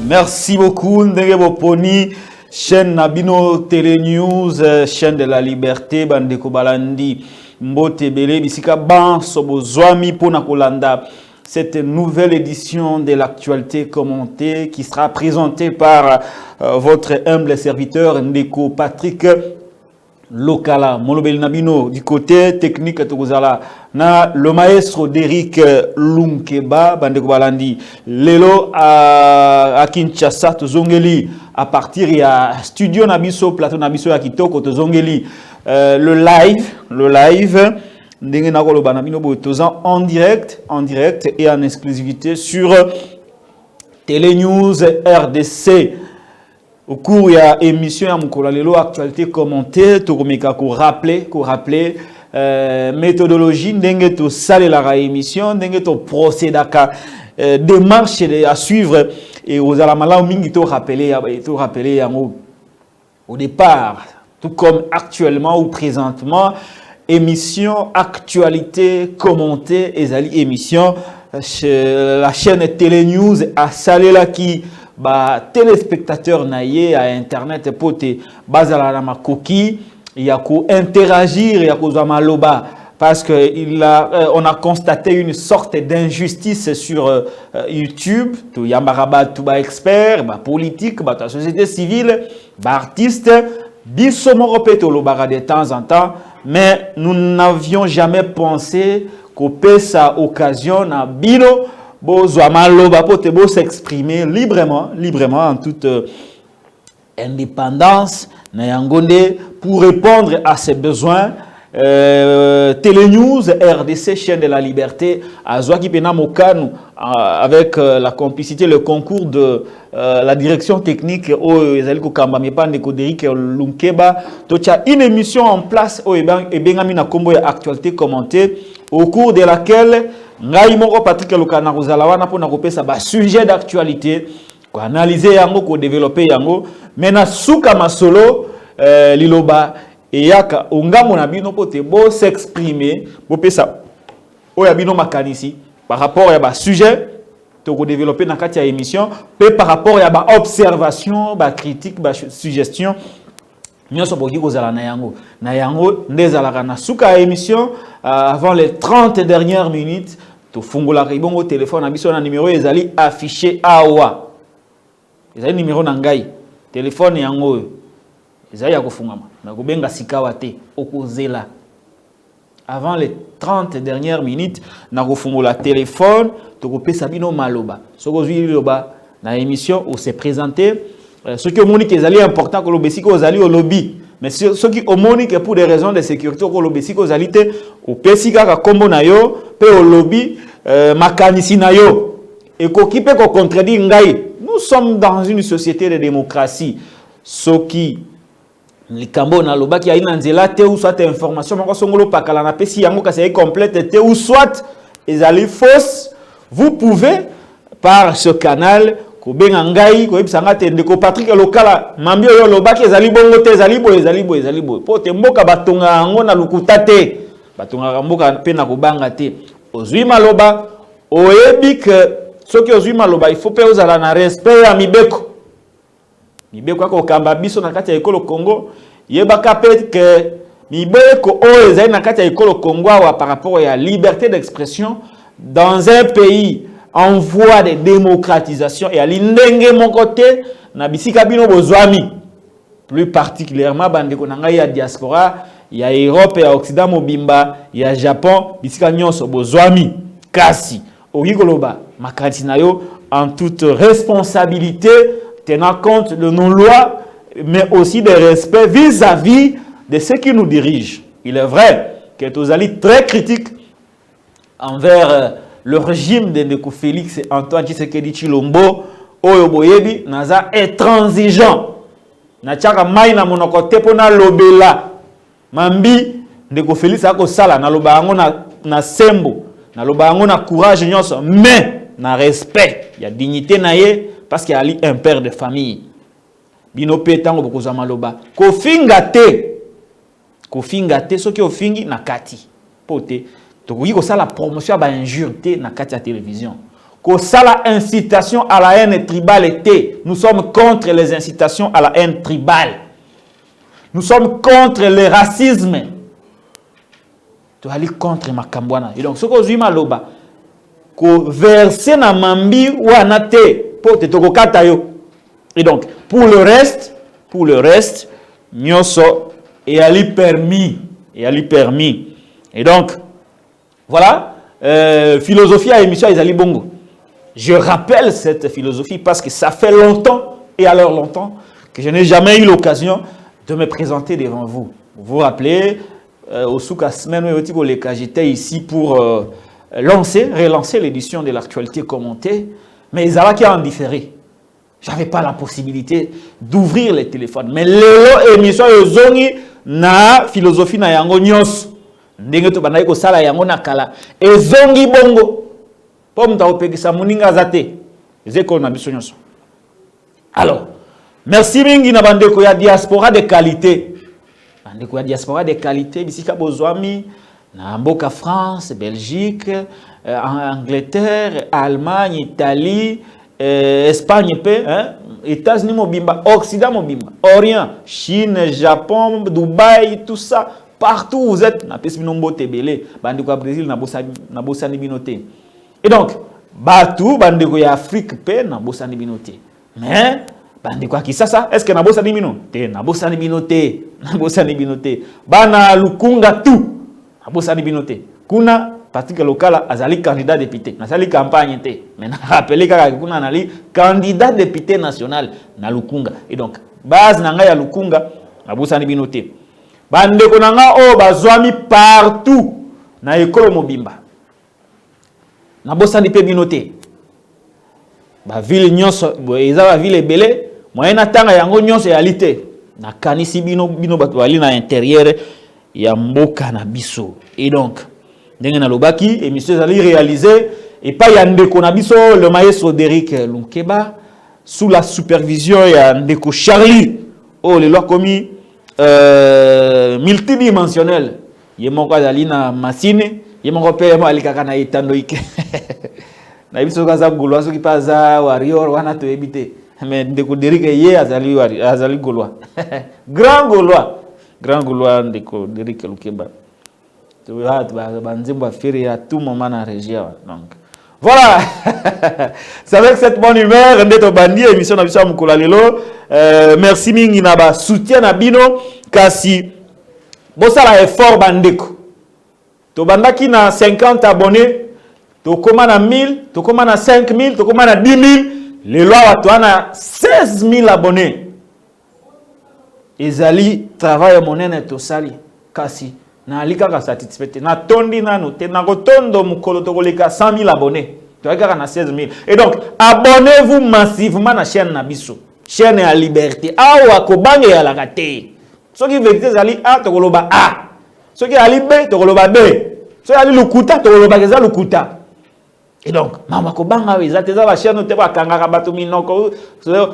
Merci beaucoup, Ndenge Boponi, chaîne Nabino Télé News, chaîne de la liberté, Bandeko Balandi, Mbote Bele, Bisika Ban, Sobozwami, Pona Kolanda. Cette nouvelle édition de l'actualité commentée qui sera présentée par votre humble serviteur Ndeko Patrick Lokala, Molobel Nabino, du côté technique Togozala, na le maestro d'Eric Lunkeba, Bandeko Balandi, Lelo à Kinshasa, Tozongeli, à partir il y a studio Nabiso, plateau Nabiso à Kitoko, Tozongeli, le live, Ndenge Nakolo Banabino Botozan en direct et en exclusivité sur Télé News RDC. Au cours de l'émission à Moukolalelo, actualité commentée, Tokomeka ko rappeler méthodologie, n'engue to sale la émission, n'engue to procédaka démarche à suivre et aux alamala mingi to rappeler au départ, tout comme actuellement ou présentement, émission actualité commentée et émission la chaîne Télé News à Salela qui téléspectateurs naïe à internet pote bazala na makoki il y a ko interagir il y a ko zamaloba parce que on a constaté une sorte d'injustice sur YouTube to yamaraba to ba expert ba politique ba société civile ba artiste bisomo repeto lo bara de temps en temps mais nous n'avions jamais pensé qu'au pesa occasion na bino Bo s'exprimer librement en toute indépendance pour répondre à ses besoins. Télé News, RDC, chaîne de la liberté, à Zouaki Pena Mokanu, avec la complicité, le concours de la direction technique, Ezaliko Kambamiepan de Koderic Lunkeba, Tocha, une émission en place, Ebengamina Kombo actualité commentée, au cours de laquelle Ngai moko Patrick Lokana Rozalawana pour nakopesa ba sujet d'actualité ko analyser yango ko développer yango mena suka masolo liloba eyaka ongamo na bino pote bo s'exprimer bo pesa oya bino makanisi par rapport à ba sujet to ko développer na kati ya émission pe par rapport à ba observation ba critique ba suggestion nyonso boki kozala na yango ndezalaka na suka émission avant les 30 dernières minutes. To fungola ribongo téléphone abiso na numéro ezali affiché awa. Ezali numéro na ngai. Téléphone yango ezali ya kofungama. Na kobenga sikawa te okozela. Avant les 30 dernières minutes na kofungola téléphone to kopesa bino maloba. Soko zwi loba na émission où s'est présenté ce que Monique ezali important que lobesiko ezali au lobby. Mais ce qui au Monique pour des raisons de sécurité au lobesiko ezali te au pesika ka kombo na yo pe au lobby makanisi na yo et ko kipe ko contredire ngai. Nous sommes dans une société de démocratie. Soki likambo na loba ki aina nzela te ou soit information moko songolo pakala na pesi yango ka c'est complète te ou soit ezali fausse, vous pouvez par ce canal ko benga ngai ko ebisanga te ndeko Patrick Lokala mambi oyo lobaki ezali bongo te ezali bo po te mboka batonga ngo na lukuta te batonga mboka pe na kobanga te ozwi maloba oyebi que soki ozwi maloba il faut pe ozala na respect ya mibeko ako kamba biso na kati ya ekolo Congo yebaka pe que mibeko o ezali na kati ya ekolo Congo wa par rapport à la liberté d'expression dans un pays en voie de démocratisation et à l'indenge mon côté na bisika bino bozwami plus particulièrement bandeko na ngai ya diaspora ya Europe ya Occident mobimba ya Japon bisika nyonso bozwami kasi okikoloba makanisi na yo en toute responsabilité tenant compte de nos lois mais aussi de respect vis-à-vis de ceux qui nous dirigent. Il est vrai que tozali très critique envers le régime de Ndeko Félix Antoine Tshisekedi Tshilombo oyo boyebi naza intransigeant na tchaka mai na monoko te pona lobela mambi Ndeko Félix ako sala na loba yango na sembo na loba yango na courage nyonso mais na respect ya dignité na ye parce qu'il ali un père de famille bino petango bokoza maloba kofinga te soki ofingi na kati pote tokoki ko sala promotion ba injure te na kati ya télévision que ça la incitation à la haine tribale était. Nous sommes contre les incitations à la haine tribale. Nous sommes contre le racisme. Tu vas aller contre Makambwana. Et donc, ce que je dis, maloba, que verser na mambi ou anate pour te tokokata yo. Et donc, pour le reste, nyoso et ali permis. Et donc, voilà, philosophie à émission Isali Bongo. Je rappelle cette philosophie parce que ça fait longtemps, et alors longtemps, que je n'ai jamais eu l'occasion de me présenter devant vous. Vous vous rappelez, au Souka Semaine, j'étais ici pour relancer l'édition de l'actualité commentée, mais ils avaient qu'à en différer. Je n'avais pas la possibilité d'ouvrir les téléphones. Mais l'élo émission Yozongi na philosophie na yango nyos. Ndenge to banayi ko sala yango na kala. Ezongi bongo. Pom ta opekisa muninga zate. Zeko na biso nyos. Alors, merci mingi na bandeko ya diaspora de qualité. Bandeko ya diaspora de qualité bisika bozwami na mboka France, Belgique, Angleterre, Allemagne, Italie, Espagne, États-Unis, Mobimba, Occident, Mobimba, Orient, Chine, Japon, Dubaï, tout ça, partout où vous êtes, na pesminombo tebele, bandeko Brésil, na bosani binote. Et donc, batou, bandeko ya Afrique, na bosani binote. Mais, bandeko Kisasa, est-ce que na bosani binote? Na bosani binote. Bana lukunga tout, na bosani binote. Kuna parti local azali candidat député nasali campagne té mais na rappelé kaka kuna nali candidat député national na Lukunga. Et donc base na nga ya Lukunga na bosani binoté bandeko na nga o bazwami partout na ekolo mobimba na bosani pe binoté ba ville nyonso eza ba ville ebele moyen na tanga yango nyonso ya lité na kanisi bino bato bali na intérieur ya mboka na biso. Et donc Ndenge lobaki, émission allait réaliser et pas yande konabiso le maestro Derrick Lunkeba sous la supervision ya ndeko Charlie. Oh les lois commis multidimensionnel. Yemoko azali na machine, yemoko pe yemo alikaka na itando ike. Na biso kaza golwa soki paza warrior wana to ebité. Mais ndeko Derrick ye azali golwa. Grand golwa ndeko Derrick Lunkeba. À tout moment dans la région. Donc, voilà. C'est avec cette bonne humeur d'être bandi émission na Mukula lelo. Merci mingi na ba soutien na bino kasi bosala effort bandeko. To bandaki na 50 abonnés, to koma na 1000, to koma na 5000, to koma na 10000, lelo watu ana 16000 abonnés. Ezali travail monene to sali kasi na alika satisfait na tondi nanu te na kotondo mukolo to koleka 100 000 abonnés to alika na 16 000. Et donc abonnez-vous massivement na chaîne na biso, chaîne ya liberté awa ko bange ya la kate soki vérité zali a to koloba a soki ali b to koloba b soki ali lukuta to koloba keza lukuta. Et donc mama ko banga weza te za la chaîne te ba kangaka bato minoko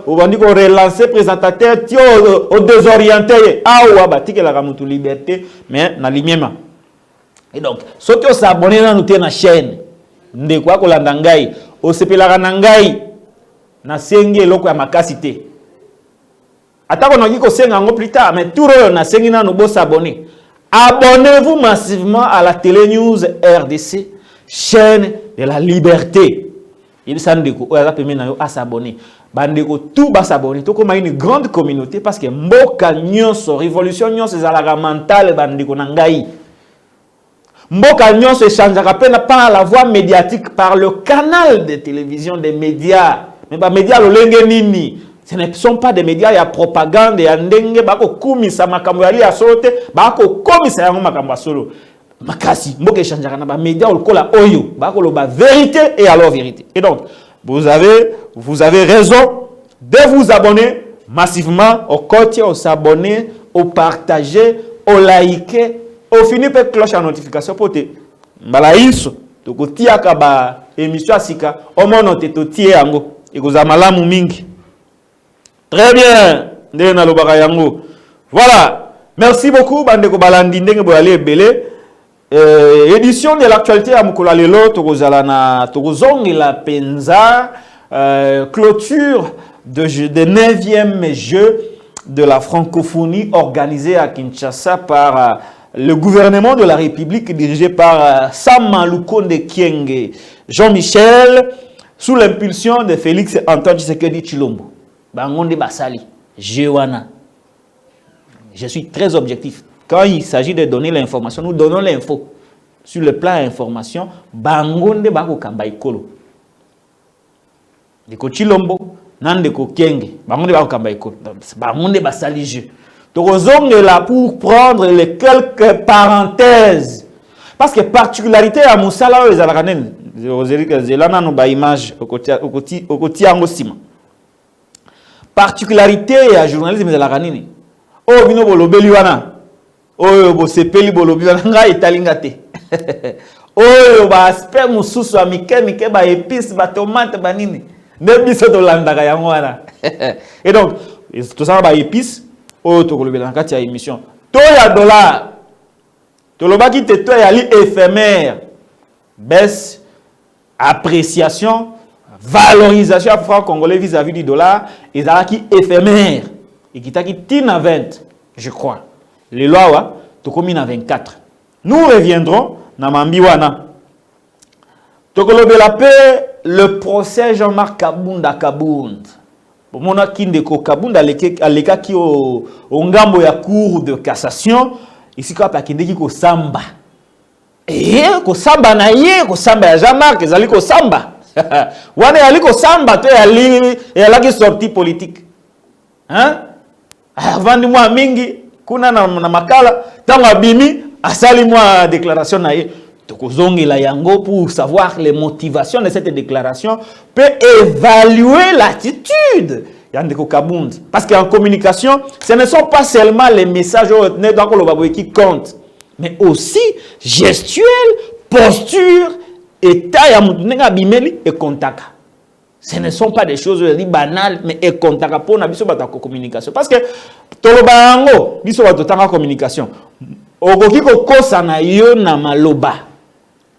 o bandi ko relancer présentateur tio au désorienté awa batike la kamutu liberté mais na limiema. Et donc soki o s'abonner na nous na chaîne ndeko akolanda ngai o sepelaka na ngai na sengi eloko ya makasi te atako noki ko senga ngo plus tard mais tout le na sengi na no bo s'abonner. Abonnez-vous massivement à la Télé News RDC, chaîne de la liberté. Il s'andeko oya permet na yo à s'abonner. Bandeko tout ba s'abonner. To comme une grande communauté parce que mboka nyonso révolution nyonso ezalaka mentale bandeko na ngai. Mboka nyonso échangeaka pena par la voie médiatique, par le canal de télévision des médias. Mais ba médias lolenge nini? Ce ne sont pas des médias ya propagande ya ndenge bako kumisa makambo yali ya sote bako komisa yango makambo solo. Makasi mboka échangeaka na ba médias olokola oyo bako lo ba vérité et alors vérité. Et donc vous avez raison de vous abonner massivement au côté, au s'abonner, au partager, au liker, au finir par cloche à notification pour te malaïso to kotia ka ba émission asika au mono te to tie yango e ko za malamu mingi. Très bien. Ndena lobaka yango. Voilà. Merci beaucoup bande ko balandi ndenge bo aller belé. édition de l'actualité à Mukula Lelo, Togozong et la Penza, clôture de 9e jeu de la francophonie organisé à Kinshasa par le gouvernement de la République dirigé par Sama Lukonde Kyenge Jean-Michel sous l'impulsion de Félix Antoine Tshisekedi Tshilombo. Bangonde Basali, Jewana. Je suis très objectif. Quand il s'agit de donner l'information, nous donnons l'info. Sur le plan information, Bangonde Bako Kambaikolo. Deko Tshilombo, Nandeko Kyenge, Bangonde Bako Kambaikolo. Bangonde Basali je. Tozong est là pour prendre les quelques parenthèses. Parce que particularité à Moussala, les Alaranen, Zelana no ba image au côté Angosima. Particularité à journalisme des Alaranini. Oh, bino bolobeli wana. Oh, bo sepeli bolobi wana nga italingate. Oh, ba aspect mususu amike ba épices, ba tomate ba nini. Ne biso to landaka yango wana. Et donc, tout ça ba épices, oh to kolobela na kati ya émission. To ya dollar. To lobaki te to ya li éphémère. Baisse, appréciation, valorisation à franc congolais vis-à-vis du dollar, et ça qui éphémère. Et qui t'a qui tine à 20, je crois. Les lois, tu commis à 24. Nous reviendrons dans Mambiwana. Tokolobela paix, le procès Jean-Marc Kabunda Kabound. Pour mon akindeko Kabunda aleka qui au ngambo ya cour de cassation, ici quoi pa kindeki ko samba. Et ko samba na ye, ko samba ya Jean-Marc, ezali ko samba. Wane aliko samba to ya laki sortie politique. Hein? Avant de moi mingi kuna na makala tango abimi asali moi déclaration na ye. Tokozongi la yango pour savoir les motivations de cette déclaration peut évaluer l'attitude Yandeko Kabund. Parce qu'en communication, ce ne sont pas seulement les messages qui comptent, mais aussi gestuelle, posture, état et contact. Ce ne sont pas des choses banales, mais et contact pour la communication. Parce que tolobango biso batotanga communication. Okoki ko kosa na yo na maloba.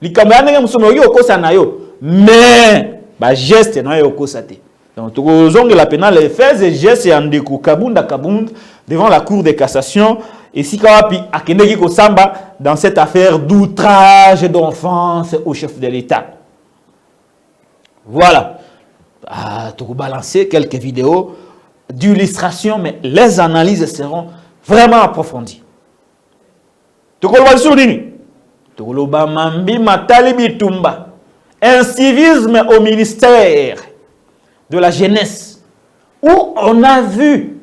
Likambo ya ndenge musomo okoki kosa na yo, mais ba geste na yo kosa te. Donc tozongi la pénale les faits et gestes ya ndeko Kabunda Kabund devant la cour de cassation. Et si Kawapi akendeki ko samba dans cette affaire d'outrage d'enfance au chef de l'État. Voilà. Tu peux balancer quelques vidéos d'illustration, mais les analyses seront vraiment approfondies. Tu peux le souligner. Tu peux le mambi matali bitumba. Un civisme au ministère de la jeunesse où on a vu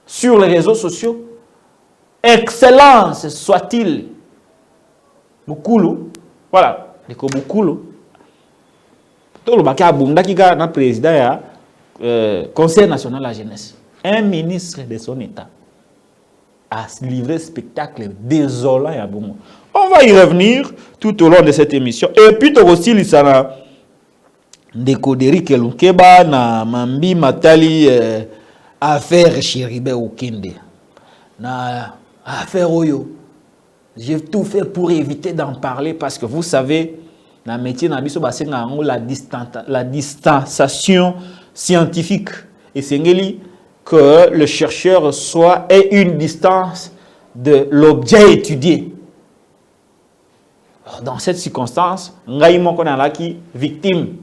sur les réseaux sociaux, excellence soit-il, Bukulu, voilà, les Bukulu. Tout le baka abunda qui est notre président Conseil national de la jeunesse. Un ministre de son état a livré spectacle désolant et abominable. On va y revenir tout au long de cette émission. Et puis aussi il s'en Ndekoderi Kelunkeba na Mambi Matali affaire Chiribe Okende. Na affaire Oyo. J'ai tout fait pour éviter d'en parler parce que vous savez, dans le métier, la distanciation scientifique. Et c'est que le chercheur soit ait une distance de l'objet étudié. Dans cette circonstance, victime.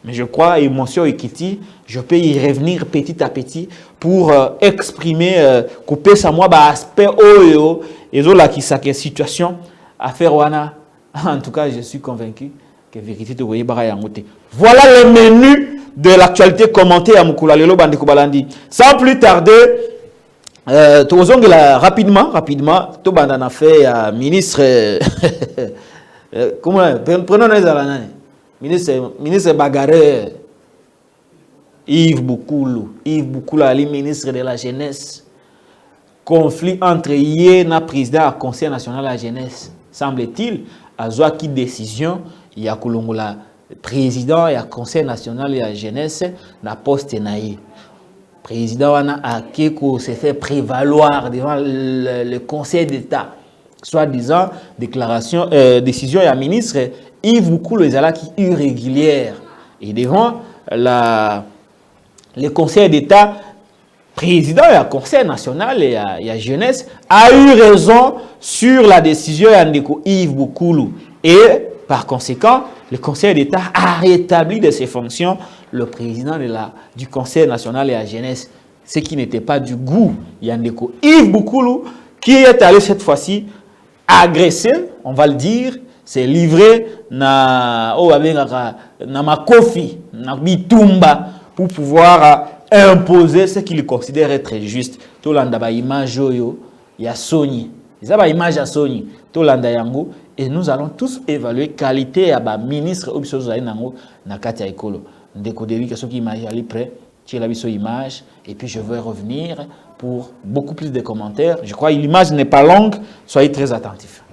Mais je crois, émotion et Kitty, je peux y revenir petit à petit pour exprimer, couper sa moi aspect oyo et zo la qui sa situation. Affaire wana, en tout cas, je suis convaincu que vérité de voyer bara yangote. Voilà le menu de l'actualité commentée à Mukula Lelo Bandeko Balandi. Sans plus tarder, rapidement, tout bandana fait ministre, comment prenons les alanani, ministre Bagarre, Yves Boukoulou, Ali, ministre de la jeunesse. Conflit entre Yéna, président du Conseil national de la jeunesse. Semble-t-il, à Zouaki décision, il y a président et le Conseil national de la jeunesse, la poste naïe. président Wana Akeko s'est fait prévaloir devant le Conseil d'État, soit disant décision et ministre Yves Boukoulou ezalaki irrégulière et devant le Conseil d'État, président et le Conseil national et la jeunesse a eu raison sur la décision de Yves Boukoulou et par conséquent le Conseil d'État a rétabli de ses fonctions le président du Conseil national et la jeunesse, ce qui n'était pas du goût Yandeko Yves Boukoulou, qui est allé cette fois-ci agressé, on va le dire, c'est livré na makofi, na bitumba pour pouvoir imposer ce qu'il considère être juste. Tolanda ba image yo ya Sony. Ils ba image ya Sony. Tolanda yango et nous allons tous évaluer qualité ya ba ministre ou biso za nango na kati ya ekolo. Ndeko debi que ceux qui image ali près, tu la biso image et puis je vais revenir pour beaucoup plus de commentaires. Je crois que l'image n'est pas longue, soyez très attentifs.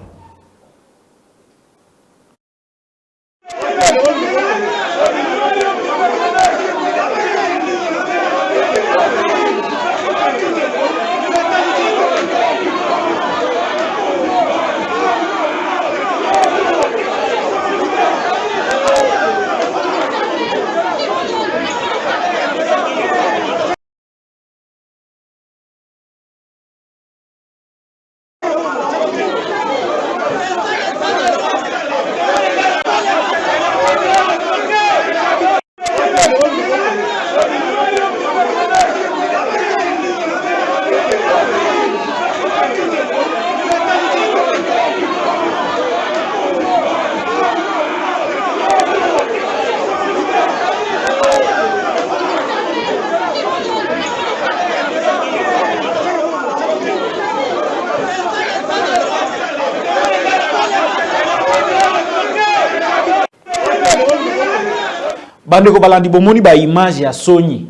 Bandeko balandi bomoni ba image ya Sony.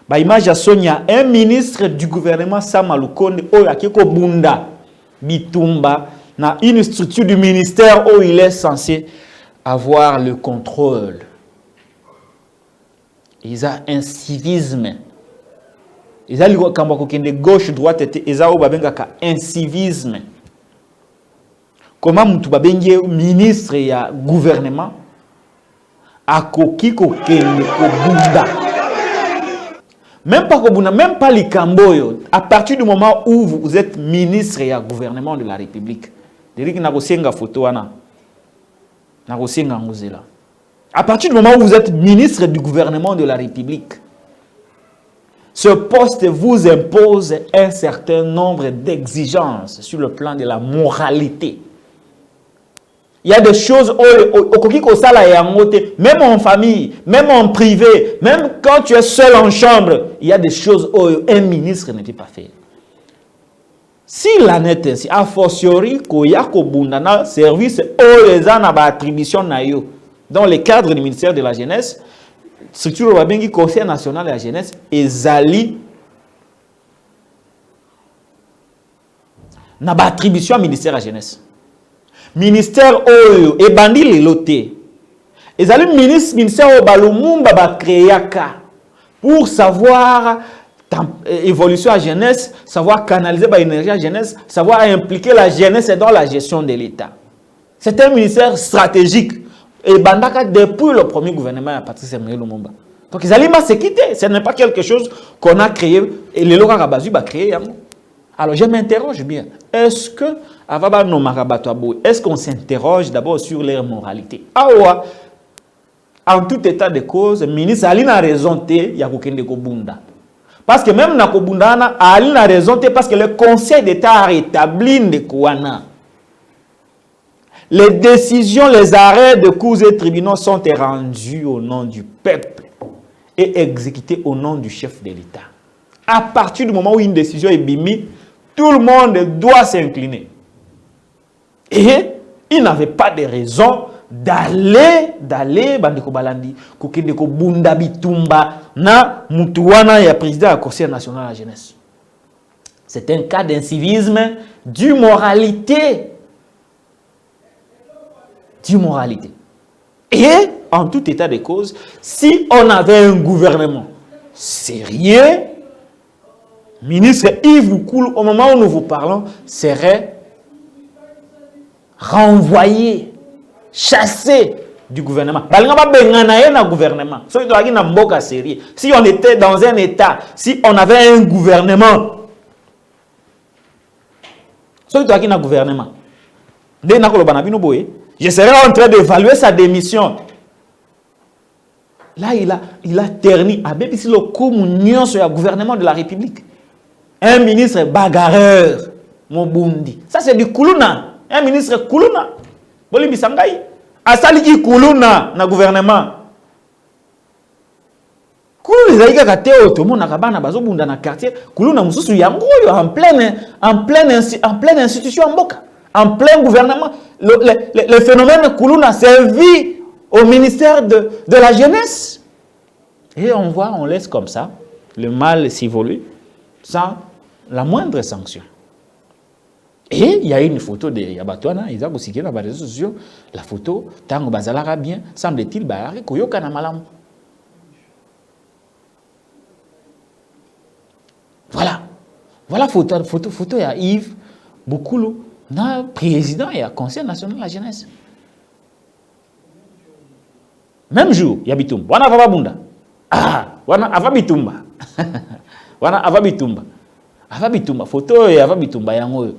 Ba image ya Sony ya un ministre du gouvernement Sama Lukonde oyo akiko bunda bitumba na une structure du ministère où il est censé avoir le contrôle. Ils ont un civisme. Ils ont kamba kokende gauche droite et ils ont babengaka un civisme. Comment mutu babenge ministre ya gouvernement akoki kokende kobunda. Même pas kobunda, même pas likamboyo. À partir du moment où vous êtes ministre et gouvernement de la République, Deriki nakosenga photo wana. Nakosenga ngozela. À partir du moment où vous êtes ministre du gouvernement de la République, ce poste vous impose un certain nombre d'exigences sur le plan de la moralité. Il y a des choses, même en famille, même en privé, même quand tu es seul en chambre, il y a des choses où un ministre n'était pas fait. Si la net ainsi, a fortiori, koyako bundana service les attribution dans le cadre du ministère de la Jeunesse, structure Wabengi Conseil national de la jeunesse, et Zali n'a pas attribution au ministère de la jeunesse. Ministère Oyo et bandi les lotés. Et allez ministère au Balumumba ba créaka pour savoir évolution à la jeunesse, savoir canaliser l'énergie à la jeunesse, savoir impliquer la jeunesse dans la gestion de l'État. C'est un ministère stratégique. Et bandaka depuis le premier gouvernement à Patrice Emery Lumumba. Donc ils allaient se quitter. Ce n'est pas quelque chose qu'on a créé et les locaux Rabazu a créé. Alors je m'interroge bien. Est-ce que est-ce qu'on s'interroge d'abord sur leur moralité? Awa, en tout état de cause, le ministre a raison il y a bunda. Parce que même na kobundana a raison parce que le Conseil d'État a rétabli de Kouana. Les décisions, les arrêts de cours et tribunaux sont rendus au nom du peuple et exécutés au nom du chef de l'État. À partir du moment où une décision est bimie, tout le monde doit s'incliner. Et il n'avait pas de raison d'aller bandeko balandi kokende ko bunda bitumba na mutuwana ya président du Conseil national de la jeunesse. C'est un cas d'incivisme, d'immoralité. D'immoralité. Et en tout état de cause, si on avait un gouvernement sérieux, ministre Yves Boukoulou, au moment où nous vous parlons, serait renvoyé, chassé du gouvernement. Gouvernement. Si on était dans un état, si on avait un gouvernement, gouvernement, je serais en train d'évaluer sa démission. Là, il a terni à le communion sur le gouvernement de la République. Un ministre bagarreur, Mobundi. Ça, c'est du Koulouna. Un ministre Koulouna. Bolimi Sangai. Asaliki Koulouna na gouvernement. Koulouna, les aïga Théo, tout le monde n'a pas besoin dans quartier. Koulouna, Moussou, Yango, en pleine institution en Boka. En plein gouvernement. Le phénomène Koulouna servi au ministère de la jeunesse. Et on laisse comme ça le mal s'évoluer sans la moindre sanction. Et il y a une photo de Yabatouana, ils ont aussi dans les réseaux sociaux, la photo, Tango Bazalara bien, semble-t-il, Koyoka na malam. Voilà photo il y a Yves Boukoulou, président et conseil national de la jeunesse. Même jour, il y a Bitumba. Wana Avabunda. Wana Avabitumba. Wana Avabitumba. Avabitumba. Photo et Avabitumba yango.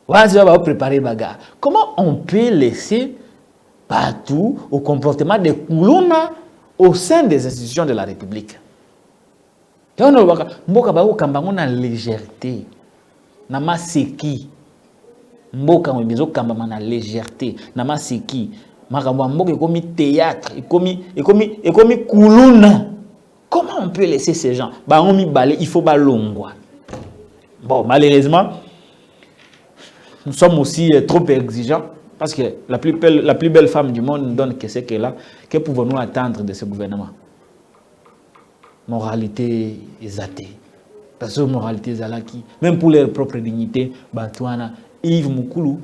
Wana va préparer bagarre. Comment on peut laisser partout au comportement des Koulouna au sein des institutions de la République? Mboka ba okambango na légèreté. Na maseki. Mboka mbezo kambama na légèreté. Na maseki. Makambo ekomi théâtre, ekomi Koulouna. Comment on peut laisser ces gens? Il faut balongwa. Bon, malheureusement, nous sommes aussi trop exigeants parce que la plus belle femme du monde nous donne que c'est qu'elle a. Que pouvons-nous attendre de ce gouvernement? Moralité exatée. Parce que moralité zalaki, même pour leur propre dignité, Batouana, Yves Boukoulou,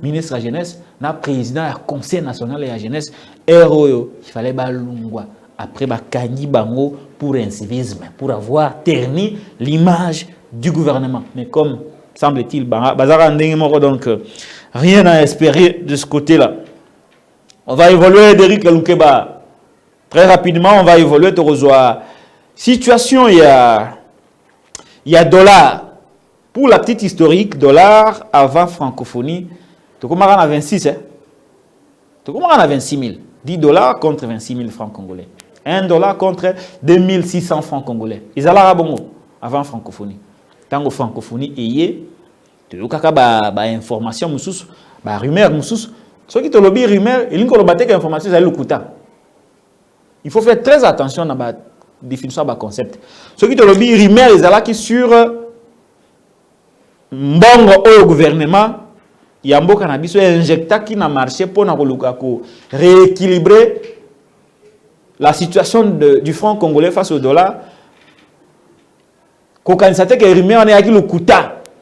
ministre de la jeunesse, na président du conseil national de la jeunesse, il fallait balungwa après bakani bango pour incivisme, pour avoir terni l'image du gouvernement. Mais comme semble-t-il, donc rien à espérer de ce côté-là. On va évoluer d'Éric Loukeba. Très rapidement, on va évoluer de rejoindre. Situation, il y a dollar. Pour la petite historique, dollar avant francophonie, tu commences à 26, tu commences à 26 000. 10 dollars contre 26 000 francs congolais. 1 dollar contre 2600 francs congolais. Ils allaient à Bongo avant francophonie. Tant que francophonie est, tu as des informations, des rumeurs. Ceux qui te lobby rumeurs, ils ont des informations, il faut faire très attention à la définition de concept. Ceux qui te lobby rumeurs, ils allaient sur mbongo au gouvernement, il y a un cannabis injecté qui n'a marché pour rééquilibrer la situation du franc congolais face au dollar.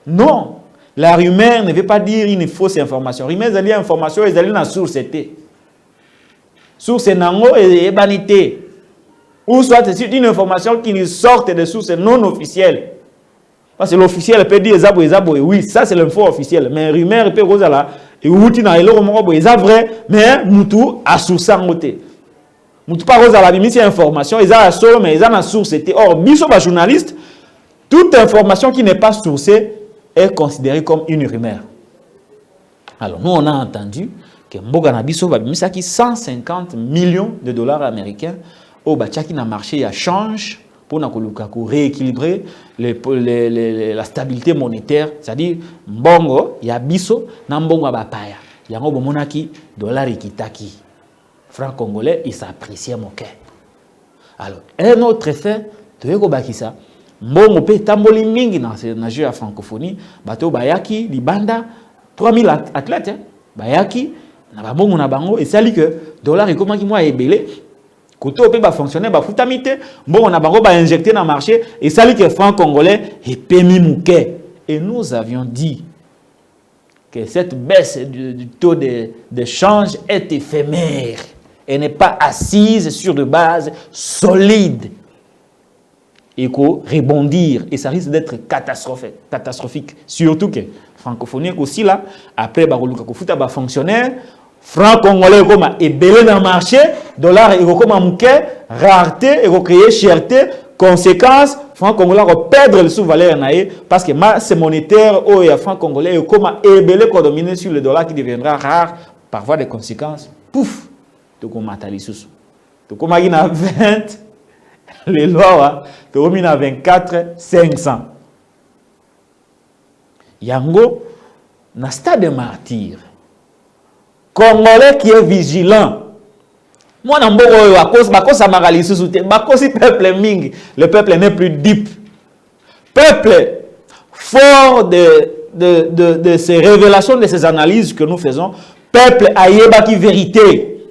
Non, la rumeur ne veut pas dire une fausse information. Rumeur, c'est une information, c'est une source. Source nango et banité. Ou soit c'est une information qui sort de sources non officielles. Parce que l'officiel peut dire oui, ça c'est l'info officielle. Mais rumeur peut dire là, et outina et c'est vrai, mais moutou a source en côté. Moutou pas rose à la limite, c'est information, ils ont solo, mais ils ont la source. Or, biso ba journaliste, toute information qui n'est pas sourcée est considérée comme une rumeur. Alors, nous on a entendu que Mbogana biso ba bimisa qui 150 millions de dollars américains au bachaki na marché ya change pour rééquilibrer la stabilité monétaire, c'est-à-dire mbongo ya biso na mbongo bapaya yango bomonaki dollar ikitaki franc congolais il s'appréciait moke. Alors un autre fait toyeko bakisa mbongo pe tamboli mingi na jeu ya francophonie bato bayaki libanda 3000 athlètes bayaki na babongo na bango et sali que dollar ekomaki moi ebele. Koto peut fonctionner, futamite, bon on a injecté dans le marché et ça dit que franc congolais est pémi mouké. Et nous avions dit que cette baisse du taux de change est éphémère et n'est pas assise sur de bases solides. et rebondir. Et ça risque d'être catastrophique. Surtout que francophonie aussi là, après, ba fonctionnaire, franc congolais comme ébélé dans le marché, dollar et comme mouké, rareté et créer cherté, conséquence, franc congolais va perdre le sous-valeur parce que c'est monétaire ou et franc congolais et comme ébélé qu'on domine sur le dollar qui deviendra rare par voie de conséquences. Pouf, tu comme matali sous. Tu comme il a 20 les lois, tu comme il a 24 500. Yango na stade de martyr. Congolais qui est vigilant. Moi, je le peuple n'est plus deep. Peuple, fort de ces révélations, de ces analyses que nous faisons, peuple aïeba qui vérité.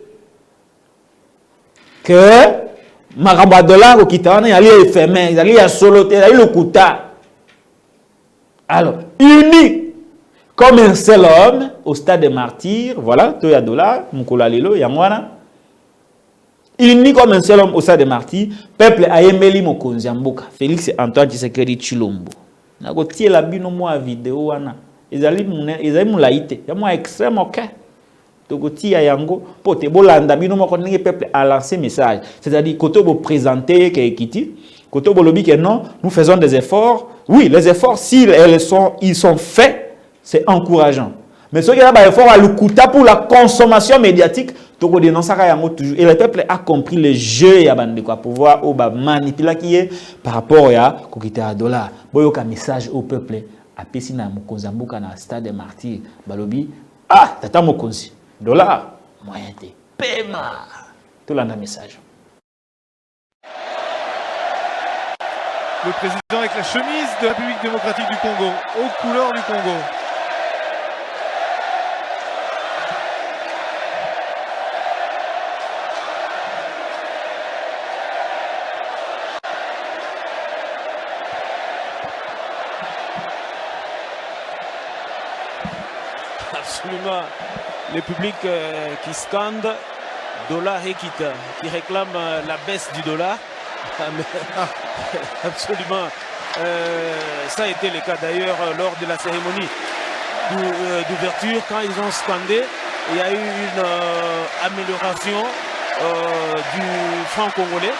Que Maramba dollar au Kitana, il y a éphémère, il y a soloté, il y a le Kouta. Alors, unis comme un seul homme au stade de martyr, voilà, Toya Dollar, Moukola Lilo, Yamwana. Unis comme un seul homme au stade de martyr, peuple Ayemeli Mokonzi Mboka, Félix Antoine Tshisekedi Tshilombo. Nako tie la bino moi vidéo wana. Ezali moulaïté, ya moi extrême ok. Toko tia yango po te bolanda bino moko ndenge peuple a lancé message. C'est-à-dire koto bo présenter ke ekiti, koto bo lobi que non, nous faisons des efforts. Oui, les efforts ils sont faits. C'est encourageant. Mais ce qui est là, il faut le coûter pour la consommation médiatique. Donc, et le peuple a compris le jeu pour pouvoir manipuler qui est par rapport à dollar. Il y a un message au peuple. À Pessina, Mokonzambuka, dans le stade des martyrs. Balobi, ah, tata Mokonzi, dollar, moyen de paiement. Tout le message. Le président avec la chemise de la République démocratique du Congo, aux couleurs du Congo. Absolument. Le public qui scande dollar et quitte, qui réclame la baisse du dollar. Absolument. Ça a été le cas d'ailleurs lors de la cérémonie d'ouverture. Quand ils ont scandé, il y a eu une amélioration du franc congolais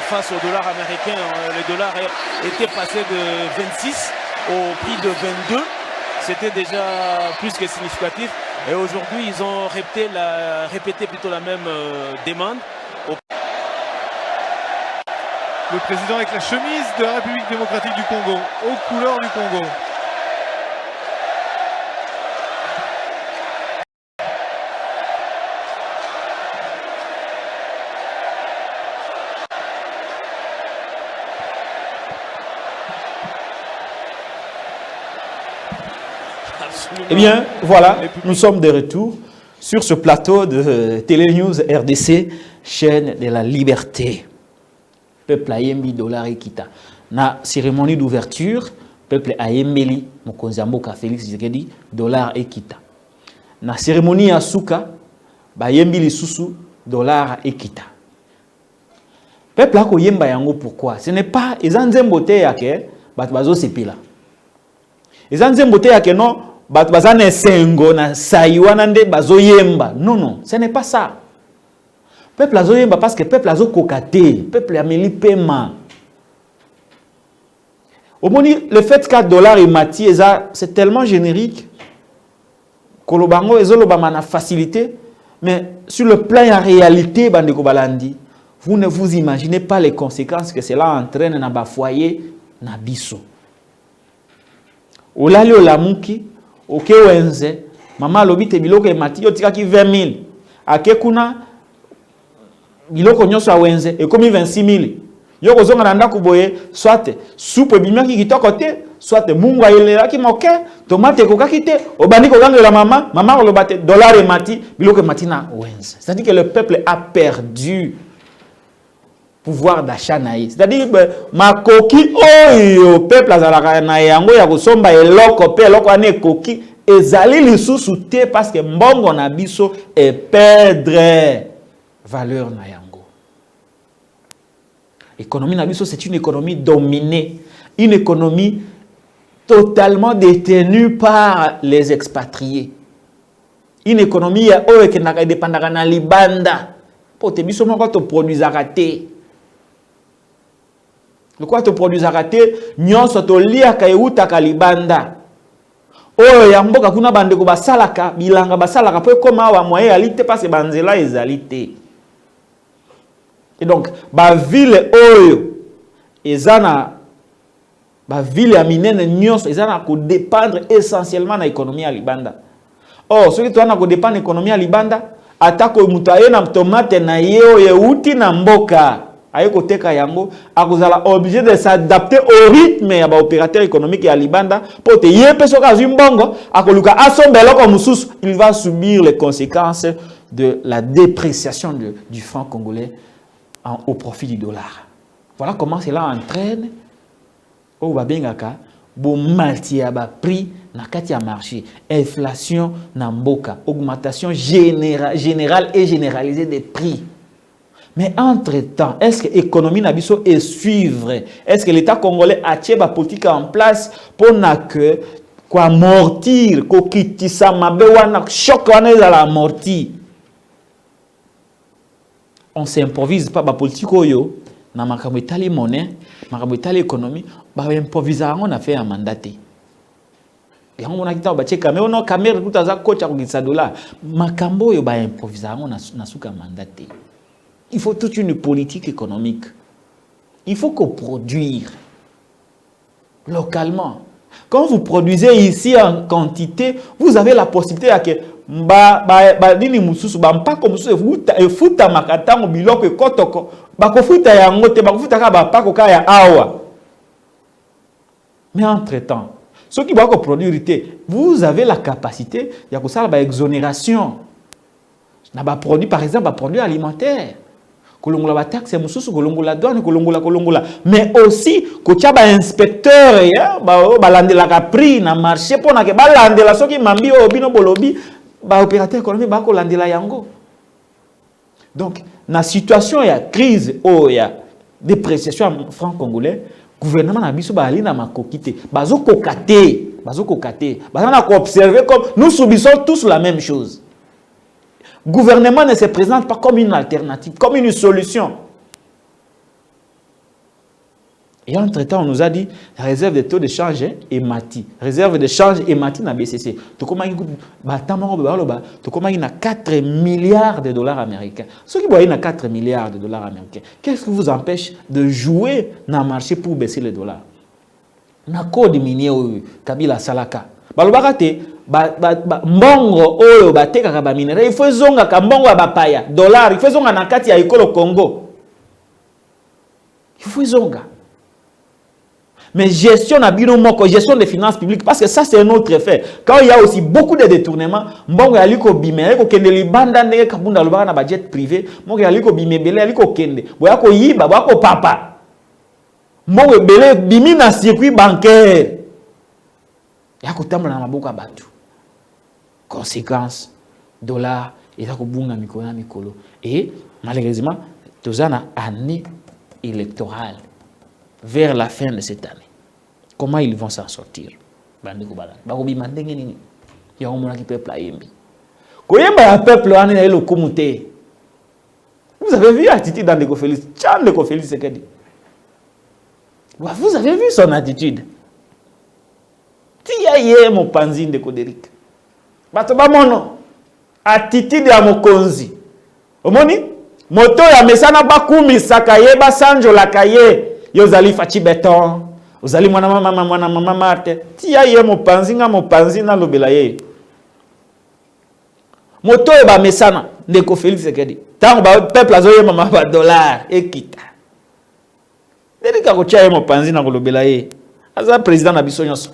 face au dollar américain. Le dollar était passé de 26 au prix de 22. C'était déjà plus que significatif. Et aujourd'hui, ils ont répété plutôt la même demande. Le président avec la chemise de la République démocratique du Congo, aux couleurs du Congo. Eh bien, voilà, nous sommes de retour sur ce plateau de Télénews RDC, chaîne de la liberté. Peuple Ayembi dollar et kita. Na cérémonie d'ouverture, peuple Ayembeli, Mokonzamboka Félix Tshisekedi, dollar et kita. Na cérémonie à Souka, Bayembi Lisusu, dollar et kita. Peuple ako yemba yango pourquoi? Ce n'est pas ezanzembote yake, batbazo sepila. Ezanzembote yake non, batbazane sengo na saiwana nde bazo yemba. Non, non, ce n'est pas ça. Peuple a zoyemba parce que peuple a zo kokate, peuple a meli paiement. Au moins, le fait qu'à dollar et mati, c'est tellement générique. Kolobango et zolobama na facilité, mais sur le plan en réalité, bandeko balandi, vous ne vous imaginez pas les conséquences que cela entraîne dans ba foyer na biso. Olali olamuki, oke wenze, mama lobite biloko e mati, yo tikaki 20 000. Ake kuna biloko nyonso ya wenze ekomi 26 000. Yo kozonga na ndako boye soit soupe bimaki kitoko te, soit mungu ayelelaki moke, tomate kokaki te, obandi kogangela mama kolobate dollar et mati, biloko e mati na wenze. C'est-à-dire que le peuple a perdu pouvoir d'achat naï. C'est-à-dire makoki oyo peuple azalaka na yango ya kosomba eloko pe eloko ane koki ezali lisusu te parce que mbongo na biso e perdre valeur na yango. L'économie nabiso, c'est une économie dominée, une économie totalement détenue par les expatriés. Une économie qui n'a dépendant de libanda. Pour te biso moko to produire raté. Le quoi te produire raté, nyonso to lia ka euta ka libanda. Oyo ya mboka kuna bande ko basalaka bilanga basalaka po koma wa moyen alite parce banzela ezalité. Et donc ba ville oyo ezana ba ville ya minene nyonso ezana ko dépendre essentiellement na économie ya libanda. Oh, ceux qui tourna ko dépendre économie ya libanda atako mutaye na tomate na yeo yeuti na mboka ayeko teka yango akozala obligé de s'adapter au rythme ya ba opérateur économique ya libanda pour te yepe soka zimbongo akoluka asombelo ko mususu, il va subir les conséquences de la dépréciation du franc congolais au profit du dollar. Voilà comment cela entraîne au babengaka bo maltia ba prix na kati ya marché, inflation na mboka, augmentation générale et généralisée des prix. Mais entre-temps, est-ce que l'économie nabiso est suivre? Est-ce que l'État congolais a tiré la politique en place pour que quoi amortir, ko kitisa mabewana choc wana za la amortir? On s'improvise pas ba politique oyo na makambo etali monnaie, makambo etali économie, ba improvisa on a fait un mandat. Et on a dit ba che caméra non caméra tout za coach ko kitisa dollar. Makambo yo ba improvisa on na suka mandat. Il faut toute une politique économique. Il faut qu'on produise localement. Quand vous produisez ici en quantité, vous avez la possibilité à que dini mususu ba mpako mususu futa makatango biloko ekotoko ba ko futa ya ngote ba ko futa ka ba pako ka ya awa. Mais entre-temps, ceux qui vont produire, vous avez la capacité il y a que ça ba exonération. Na ba produit par exemple ba produit alimentaire. Kolongola ba taxe mususu kolongola douane kolongola mais aussi ko tia ba inspecteur ya ba landela ka prix na marché pona ke ba landela soki mambi o bino bolobi ba opérateur économique ba ko landela yango. Donc na situation ya crise o ya dépréciation franc congolais, gouvernement na biso ba ali na makokité bazo kokate bazana ko observer comme nous subissons tous la même chose. Gouvernement ne se présente pas comme une alternative, comme une solution. Et entre-temps, on nous a dit la réserve de taux de change est mati. Réserve de change est mati na BCC. Tu na 4 milliards de dollars américains. Ceux qui voient 4 milliards de dollars américains, qu'est-ce qui vous empêche de jouer dans le marché pour baisser les dollars? Na code minier Kabila Salaka. Balobakate mbongo oyo batekaka ba minerai il faut zonga ka mbongo ya bapaya dollar il faut zonga na kati ya ekolo Congo, il faut zonga. Mais gestion na bino moko, gestion des finances publiques, parce que ça c'est un autre effet. Quand il y a aussi beaucoup de détournements, mbongo ya liko bimere ko kende libanda ndenge kabunda lobaka na budget privé, mbongo ya liko bimebele ya liko kende boya ko yiba boya ko papa mbongo ebele bimi na circuit bancaire ya kotambola na maboko ya bato. Conséquence, dollar, et ça kobunga mikolo. Et malheureusement, tous en année électorale, vers la fin de cette année. Comment ils vont s'en sortir? Bandeko bala. Bakobi mandenge nini? Ya omona ki peuple ayembi. Koyemba ya peuple ane na elo komute. Vous avez vu l'attitude d'Andeko Félix? Tchandeko Félix Sekedi. Vous avez vu son attitude? Tia ye mo panzi Ndeko Derrick. Bato ba mono attitude ya mokonzi. Omoni moto ya mesana bakumi sakaye basanjo la kaye yozali fachi beton ozali mwana mama mate tia ye mopanzi nga mopanzi na lobela ye moto ba mesana Ndeko Félix Sekedi tango ba peuple azoye mama ba dollar ekita Derika ko tia ye mopanzi na lobela ye aza président na biso nyonso.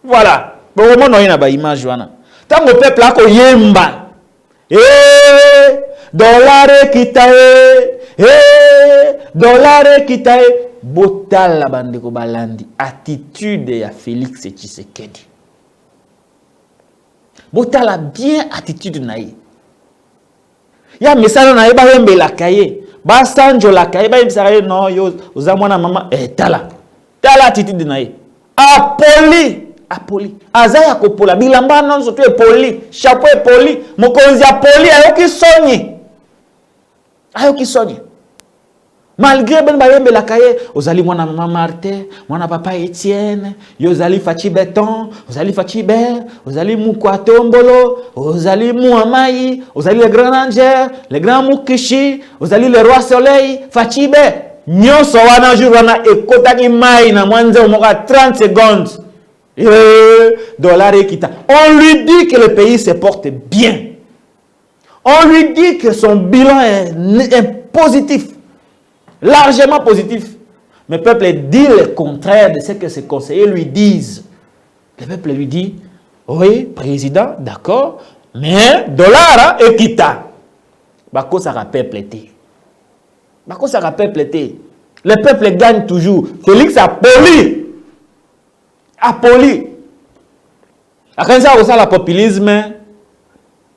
Voilà bon mono ina ba image wana. Tant que le peuple a koyemba, dollar kitae, dollar kitae, botal la bande ko balandi, attitude ya Félix Tshisekedi. Botal la bien attitude naïe. Ya mesana naïe ba yembe la kaye, Basanjo la kaye ba imsaraye non yo ozamwana mama tala. Tala titi dinaye. Apoli. Azaya kopola bilamba non surtout poli, chapeau poli, mokonzi poli ayoki sonye. Malgré ben bayembe la kaye, ozali mwana mama Martin, mwana papa Etienne, yozali Fachi Beton, ozali Fachi Ber, ozali Mukwatombolo, ozali Muamai, ozali le grand Anger, le grand Mukishi, ozali le roi soleil, Fachi Ber. Nyonso wana jour wana ekotaki mai na mwanze omoka 30 secondes. Dollar Ekita. On lui dit que le pays se porte bien. On lui dit que son bilan est positif. Largement positif. Mais le peuple dit le contraire de ce que ses conseillers lui disent. Le peuple lui dit, oui, président, d'accord, mais dollar Ekita. Bako ça rappelle peuple. Bako ça rappelle peuple. Le peuple gagne toujours. Félix a poli. Akanisa kusala populisme.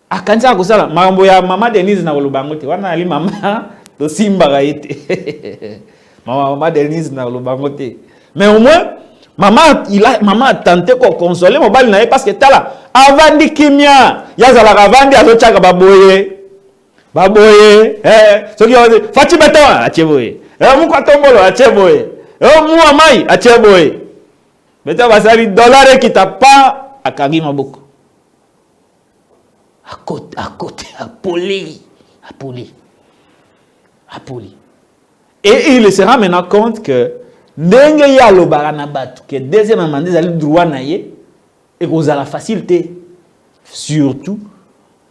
Akanisa kusala mambo ya mama Denise na Olubangote. Wana ali mama to simba gaite. Mama Denise na Olubangote. Mais au moins maman a tenté ko consoler mobali na parce que tala avandi kimia yazala avandi azochaka baboye. Soki Fachi Beton acheboye. Mukwatombolo acheboye. Muamai acheboye. Mais basali dollar Ekita pas à Kagima beaucoup. À côté, Apoli. Et il se rend maintenant compte que ndenge ya lo baranabatu que deuxième mandat ali droit naie et que la facilité surtout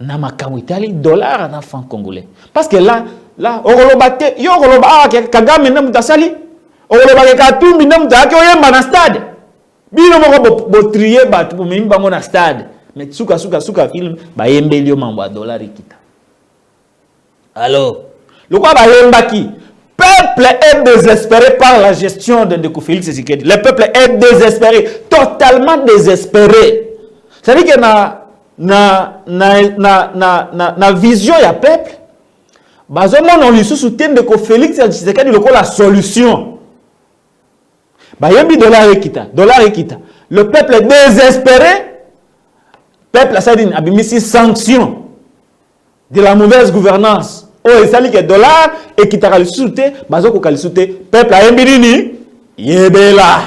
na makamwitali dollar na franc congolais. Parce que là orolobate yo oroloba Kagame na mutasali oroloba Katumbi na mutaki oyemba na stade. Bino moko bo trier batu pour même bango na stade. Mais suka film ba yembeli yo mambo ya dollar Ekita. Alors, le quoi ba yembaki peuple est désespéré par la gestion de Ndeko Félix Tshisekedi. Le peuple est désespéré, totalement désespéré. C'est-à-dire que na vision ya peuple bazomona on lui soutient Ndeko Félix Tshisekedi le la solution. Dollar Ekita. Le peuple est désespéré. Le peuple a dit abimisi sanction de la mauvaise gouvernance. Oh, il s'agit que dollar Ekita a soutenu, bazoko a soutenu. Peuple a yembini yebela.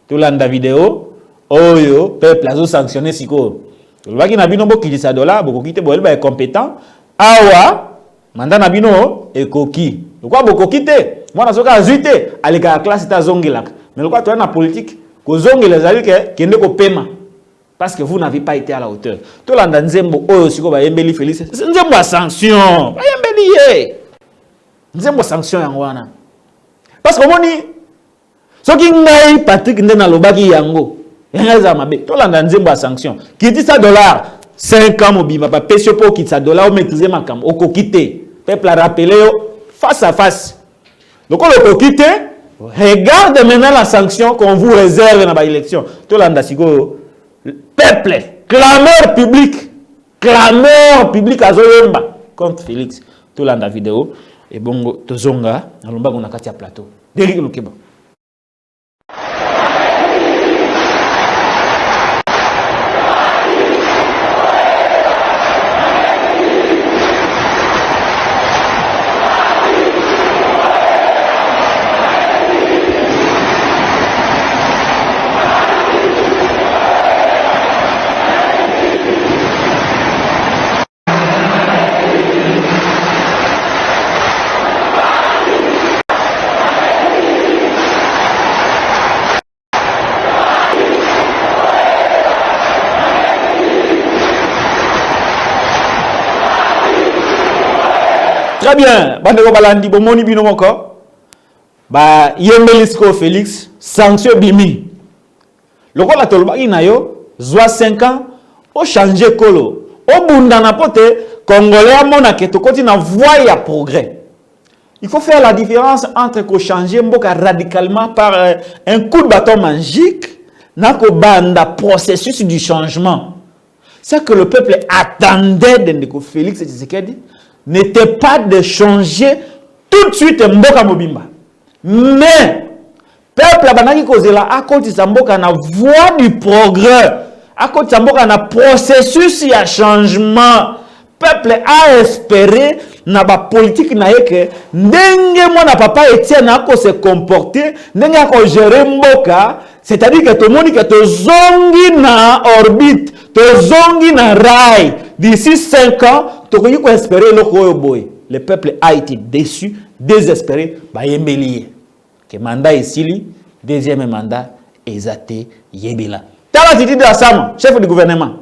Tout l'anda vidéo. Oh yo, peuple a sanctionné siko. Le baki na bino bo ki sa dollar, boko kite bo elba est compétent. Awa, manda na bino ekoki. Pourquoi boko kite? Moi na soka azuite, alika classe ta zongelaka. Mais le quoi, tu as une politique, que les alliés qui ont des paiement. Parce que vous n'avez pas été à la hauteur. Tout le monde Nzembo, Osiko, Bayembeli, Félix, Nzembo a sanction. Bayembeli, Nzembo a sanction. Parce que, ce qui est Patrick Ndenalobaki Yango, tout le monde Nzembo a sanction. Qui dit ça dollar, 5 ans, Mobima, Pesio Po, qui dit ça dollar, maîtriser ma cam, au quitté. Peuple a rappelé face à face. Donc, on le quitte. Regarde maintenant la sanction qu'on vous réserve dans l'élection. Tout le monde, peuple, clameur public à Zoyemba contre Félix. Tout le monde vidéo. Et bon, Tozonga, on a un plateau. Derrière le Québec. Très bien. Bandeko balandi bomoni bino moko. Ba yembelisko Félix sanction bimi. Loko la tolobaki na yo zwa 5 ans o changer kolo. O bunda na pote congolais mona ke to continue voie ya progrès. Il faut faire la différence entre ko changer mboka radicalement par un coup de bâton magique na ko banda processus du changement. Ce que le peuple attendait de Ndeko Félix Tshisekedi n'était pas de changer tout de suite mboka mobimba. Mais peuple abanaki kozela akotisa mboka na voie du progrès, akotisa mboka na processus ya changement. Peuple a espéré na ba politique na yeke ndenge mwana papa Etienne ako se comporter, ndenge ako gérer mboka, c'est-à-dire que tout le monde que to zongi na orbite, to zongi na rail. D'ici 5 ans, to ko espérer loko boy. Le peuple a été déçu, désespéré, ba yembelié. Que mandat ici, deuxième mandat, ezate yebela. Tala titi de la Sam, chef du gouvernement.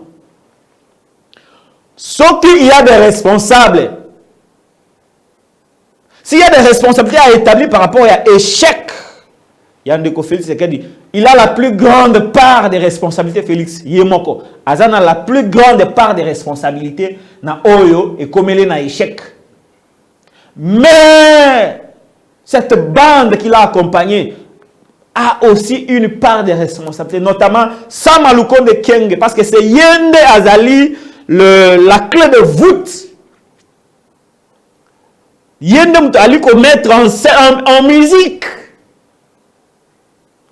Sauf qu'il y a des responsables. S'il y a des responsabilités à établir par rapport à l'échec, Yann de Félix dit, il a la plus grande part des responsabilités, Félix Yemoko. Azan a la plus grande part des responsabilités na Oyo et comme elle est na échec. Mais cette bande qui l'a accompagné a aussi une part de responsabilité, notamment Samaluko de Kenge, parce que c'est Yende Azali la clé de voûte. Yende Ali ko mettre en musique.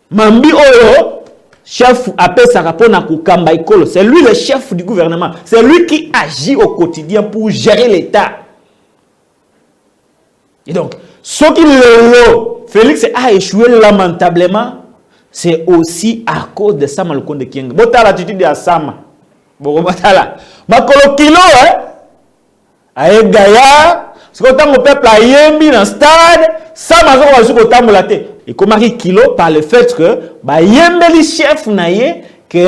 Mambi Oyo, chef appelle sa rapport na Kukamba Ikolo. C'est lui le chef du gouvernement. C'est lui qui agit au quotidien pour gérer l'État. Et donc, ce qui Félix a échoué lamentablement, c'est aussi à cause de Sama le de Kieng. Bota l'attitude de Sama. Botala. Makolo kilo, aye Gaya. Ce que tant le peuple a yembi dans le stade, Sama va se kotambolate. Et comment il kilo par le fait que ba yembeli chef naye que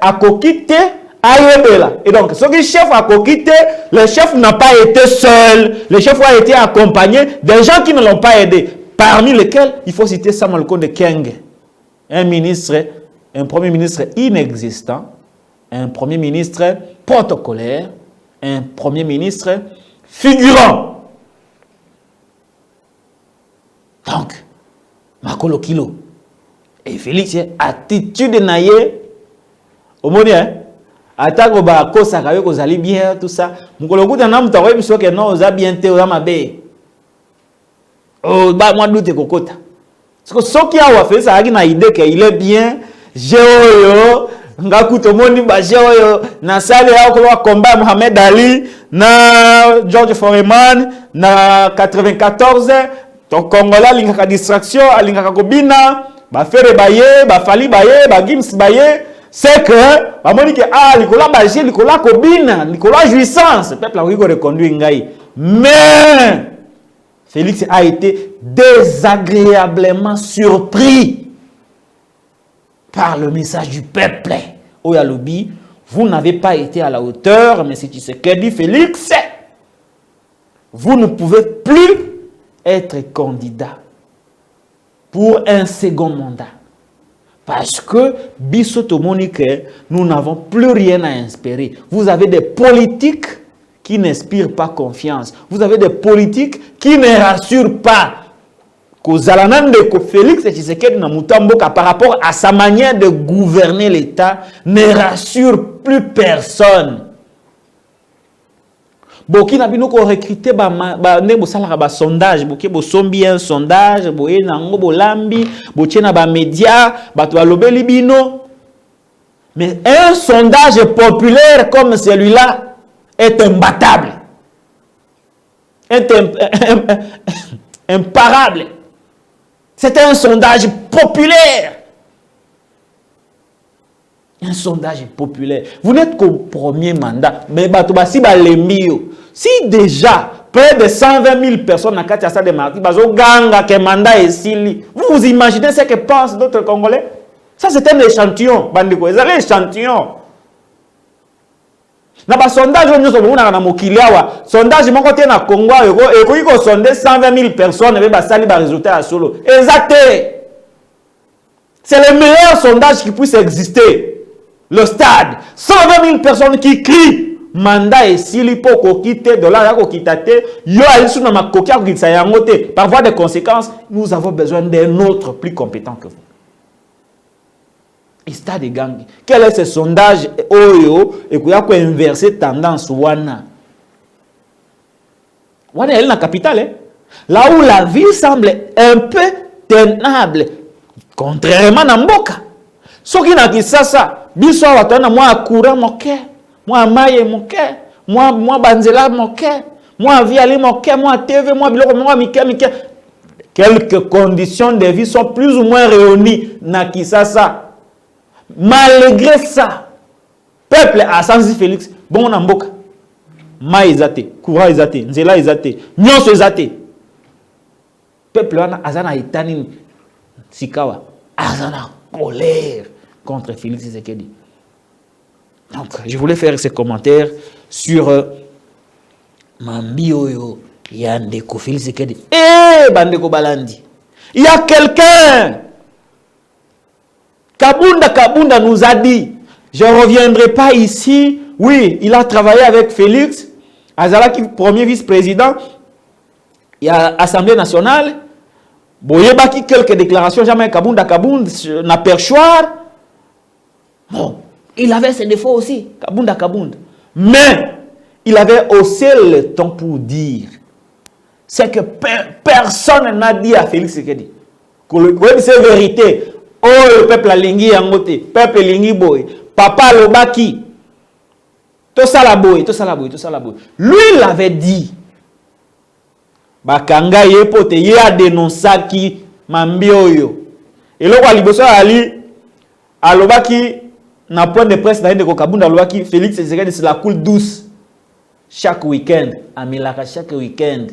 a kokité ayebela. Et donc ce que le chef a kokité, le chef n'a pas été seul, le chef a été accompagné des gens qui ne l'ont pas aidé, parmi lesquels il faut citer Samuel Konde Kenge, un ministre, un premier ministre inexistant, un premier ministre protocolaire, un premier ministre figurant. Donc Makolo kilo. Et Félix, attitude naïe. Au moins, attaque au bako, ça va vous allez bien, tout ça. Makolo kuta na mta webi soke non, oza bien te oza mabe. Oh, bah moi doute kokota. Parce que ce qui a fait ça, il a idée qu'il est bien. Géo, ngakuto moni ba géo, na salle ya ko combat Mohamed Ali, na George Foreman, na 94. Donc Congolais lingaka distraction, lingaka kobina, ba faire baye, ba fali baye, ba gims baye, c'est que ba moni que likola baje, likola kobina, likola jouissance, le peuple a reconduit ngai. Mais Félix a été désagréablement surpris par le message du peuple. Oyalobi, vous n'avez pas été à la hauteur, mais c'est ce que dit Félix. Vous ne pouvez plus être candidat pour un second mandat. Parce que, Bissoto Monique, nous n'avons plus rien à inspirer. Vous avez des politiques qui n'inspirent pas confiance. Vous avez des politiques qui ne rassurent pas. Félix Tshisekedi Namutamboka, par rapport à sa manière de gouverner l'État, ne rassure plus personne. Boki na bino ko recruter ba ne bo sala ba sondage, boki bo sombi un sondage, bo e na ngo bo lambi, bo tchena ba média, ba to lobeli bino. Mais un sondage populaire comme celui-là est imbattable. Est imparable. C'est un sondage populaire. Un sondage populaire. Vous n'êtes qu'au premier mandat. Mais si déjà près de 120 000 personnes à Katiasa de Marti, vous vous imaginez ce que pensent d'autres Congolais? Ça, c'est un échantillon. C'est un échantillon. Na ba sondage on nous on na mokiliawa sondage mon côté na Congo et ko sondé 120 000 personnes et ba sali ba résultat à solo. Exact. C'est le meilleur sondage qui puisse exister. Le stade, 120 000 personnes qui crient mandat et s'il faut qu'on quitte dollar ko kitate yo alisu na makokia ko kitsa yangote. Par voie de conséquence, nous avons besoin d'un autre plus compétent que vous. Stade Gangi. Quel est ce sondage Oyo et qu'on a inversé tendance wana? Wana elle na capitale. Là où la vie semble un peu tenable, contrairement à Mboka. Ce qui n'a dit ça, biso watana moi courant moke, moi maye moke, moi banzela moke, moi viali moke, moi TV, moi biloko, moi mike. Quelques conditions de vie sont plus ou moins réunies na Kisasa. Malgré ça, peuple a senti Félix, bon na Mboka. Ma ezate, courant ezate, nzela ezate, nyonso ezate. Peuple wana azana itani sikawa, azana colère contre Félix Tshisekedi. Donc, je voulais faire ces commentaires sur Mambioyo Yandeko Félix Tshisekedi. Eh, Bandeko Balandi, il y a quelqu'un. Kabunda nous a dit, je ne reviendrai pas ici. Oui, il a travaillé avec Félix, Azalaki, premier vice-président, il y a Assemblée nationale. Boyebaki quelques déclarations, jamais Kabunda n'a perchoir. Bon, il avait ses défauts aussi, Kabunda. Mais il avait aussi le temps pour dire. C'est que personne n'a dit à Félix Tshisekedi. C'est vérité. Oh, le peuple a lingi yangote, peuple lingi boy, papa lobaki. Tout ça la boy. Lui, il avait dit. Bakanga yepote ye a dénoncé qui Mambioyo. Et là, Liboso Ali, alobaki, na point de presse, na Kabunda alobaki, Félix Tshisekedi, c'est la coule douce. Chaque week-end, Amilaka chaque week-end.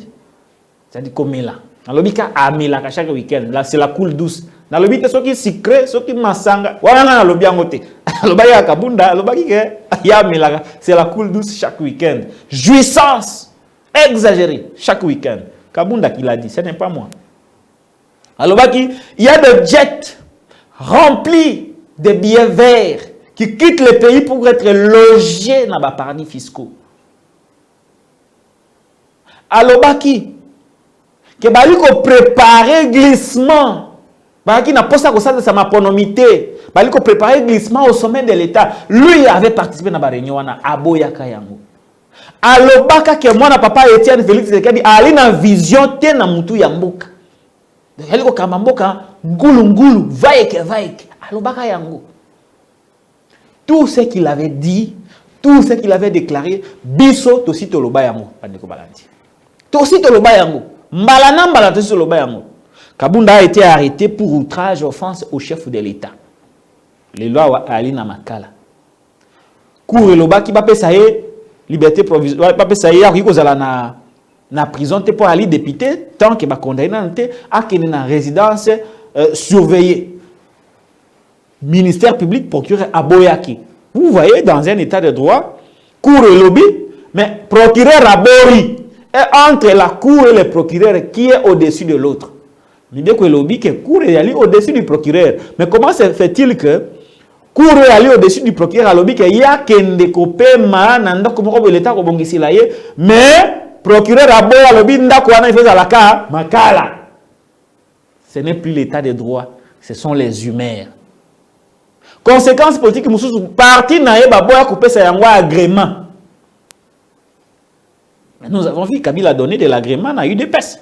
C'est-à-dire comme là. Alobika Amilaka chaque week-end. Là, c'est la coule douce. Dans le but, ceux qui secret, ceux qui massanga, voilà, na lobi angote. Alobaya Kabunda, alobaki ke ya Amilaka, c'est la coule douce chaque week-end. Jouissance exagérée chaque week-end. Kabunda qui l'a dit, ce n'est pas moi. Alors, il y a des jets remplis de billets verts qui quittent le pays pour être logés dans les paradis fiscaux. Alors, que baliko préparer glissement, qui n'a pas ça de sa maponomité, baliko préparer glissement au sommet de l'État. Lui avait participé dans la réunion à Boyaka Yango. Alobaka ke mwana papa Etienne Félix Tshisekedi ali na vision te na mutu ya mboka. Donc aliko kamba mboka ngulu vaike. Alobaka yango. Tout ce qu'il avait dit, tout ce qu'il avait déclaré, biso tosi toloba yango bandeko balandi. Tosi toloba yango. Mbala tosi toloba yango. Kabunda a été arrêté pour outrage offense au chef de l'État. Les lois ali na makala. Cour elobaki ba pesa ye liberté provisoire, pas ça y a na prison pour aller député tant que ba condamné à qu'il na résidence surveillée. Ministère public procureur à Boyaki. Vous voyez dans un état de droit, cour et lobby, mais procureur à Bori. Et entre la cour et le procureur qui est au-dessus de l'autre. Il dit que le lobby que cour est allé au-dessus du procureur. Mais comment se fait-il que cour est allé au-dessus du procureur à lobby qu'il y a kende kopé ma nanda comme l'État ko bongisi la ye mais procureur à boya lobby ndako wana il fait à la ka makala. Ce n'est plus l'état de droit, ce sont les humeurs. Conséquences politiques mususu parti na ye ba boya ko pesa yango agrément. Nous avons vu Kabila a donné de l'agrément à UDPS.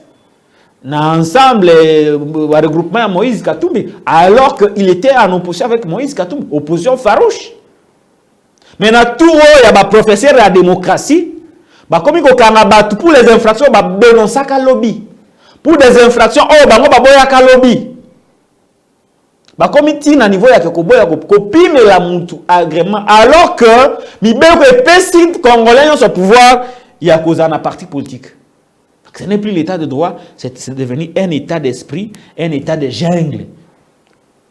Ensemble, le regroupement à Moïse Katumbi, alors qu'il était en opposition avec Moïse Katumbi, opposition farouche. Maintenant, tout il y a des professeurs de la démocratie, comme il y a pour les infractions, il y a un lobby. Pour des infractions, il y a un lobby. Comme il y a un niveau, il y a un copie, mais la agrément. Alors que, les Congolais ont ce pouvoir, il y a un parti politique. Ce n'est plus l'état de droit, c'est devenu un état d'esprit, un état de jungle,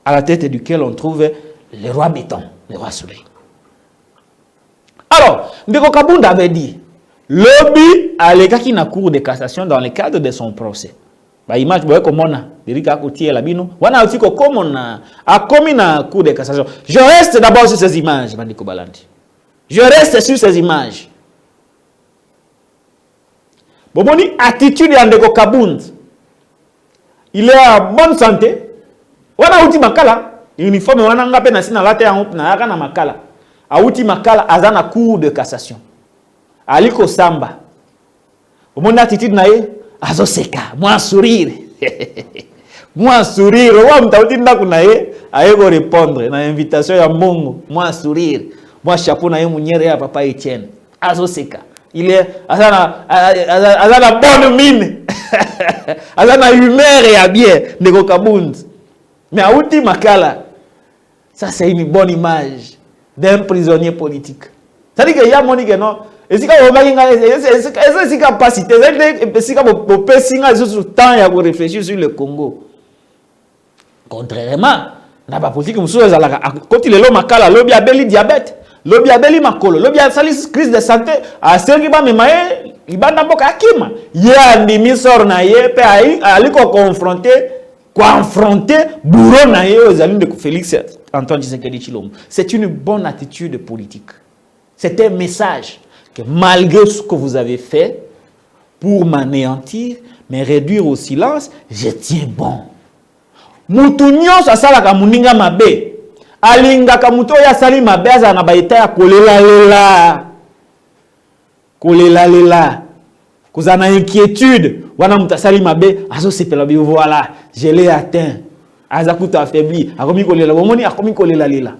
à la tête duquel on trouve le roi béton, le roi soleil. Alors, Ndeko Kabunda avait dit, lobby à l'état qui n'a cour de cassation dans le cadre de son procès. Bah, image, vous voyez comment on a, Derika Koutier Labino, on a aussi comment on a commis la cour de cassation. Je reste d'abord sur ces images, Bandeko Balandi. Je reste sur ces images. Bomoni attitude ya Ndeko Kabunda. Il est en bonne santé. Wana uti makala, uniforme wana ngape na sina late ya na yaka na makala. A uti makala azana cour de cassation. Aliko samba. Bomoni attitude na ye, Azo seka, moi sourire. Moi sourire, wa mtauti ndaku na ye, aye ko répondre na invitation ya Mbongo. Moi sourire. Moi chapeau na ye munyere ya papa Etienne. Azo seka. Il est azana bonne mine. Azana humeur et à bien de Kabund. Mais à outi makala. Ça c'est une bonne image d'un prisonnier politique. C'est-à-dire qu'il y a monique non. Et si quand on va est-ce qu'il capacité, est-ce qu'il peut penser sur temps et à réfléchir sur le Congo. Contrairement, na ba politique muso ezalaka quand il est lo makala lobi abeli diabète, lobi abeli makolo, lobi asali crise de santé, a sengi ba memaye, ibanda mboka akima. Ye andimi sor na ye pe ali ko confronter bourreau na ye aux allumes de Félix Antoine Tshisekedi Tshilombo. C'est une bonne attitude politique. C'est un message que malgré ce que vous avez fait pour m'anéantir, me réduire au silence, je tiens bon. Mutu nyonso asalaka muninga mabe. Alingaka mutu oyo asali mabe aza na baita ya kolela lela. Koza na inquiétude. Wana mutu asali mabe, azo sepela bi voilà, je l'ai atteint. Aza kuta affaibli, akomi kolela, bomoni akomi kolela lela.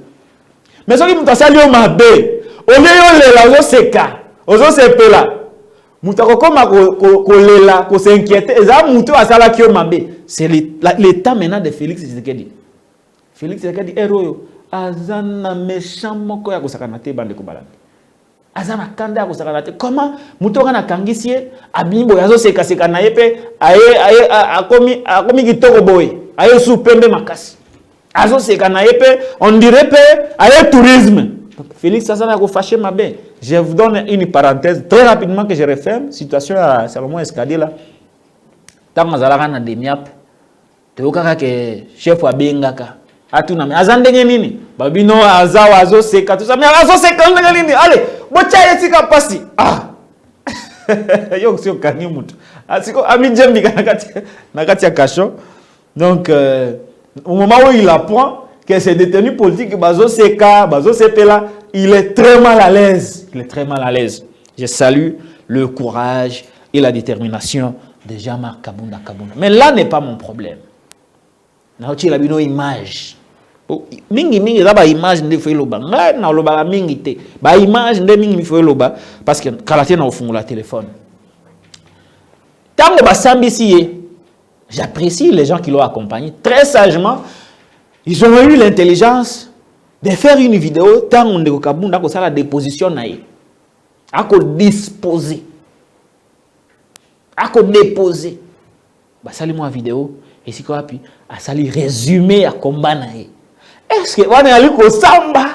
Mais soki mutu asali yo mabe, ole yo lela ozo seka, ozo sepela. Mutu akokoma kolela, ko s'inquiéter, eza mutu asala ki yo mabe. C'est l'état maintenant de Félix Tshisekedi. Félix Tshisekedi héros azana méchant moko ya kosakana te bande ko balandi. Azana kanda ya kosakana te. Comment mutu kana kangisie abimbo yazo seka na yepe aye akomi kitoko boy. Aye supembe makasi. Azo seka na yepe on dirait pe aye tourisme. Félix azana ko fâché mabe. Je vous donne une parenthèse très rapidement que je referme. Situation à Salomon Escalier là. Tant azalaka na demiap teokaka ke chef wa bengaka atuna me azandenge nini babino azawa azo seka tout ça mais azo seka ndenge nini allez bocha yetika pasi yo sio kangi mutu asiko ami jembi na kati ya kasho donc au moment où il apprend que ces détenus politiques bazo seka bazo sepela il est très mal à l'aise. Je salue le courage et la détermination de Jean-Marc Kabunda. Mais là n'est pas mon problème. Na ochi la bino image. Mingi za ba image nde fo loba. Nga na loba la mingi te. Ba image nde mingi fo loba parce que kalate na ofungula téléphone. Tango ba sambisi j'apprécie les gens qui l'ont accompagné très sagement. Ils ont eu l'intelligence de faire une vidéo tango ndeko Kabunda ko sala déposition na ye. Ako disposer. Ako déposer. Bah sali moi vidéo et si quoi puis a sali résumé à combat na ye. Est-ce que on est allé ko samba?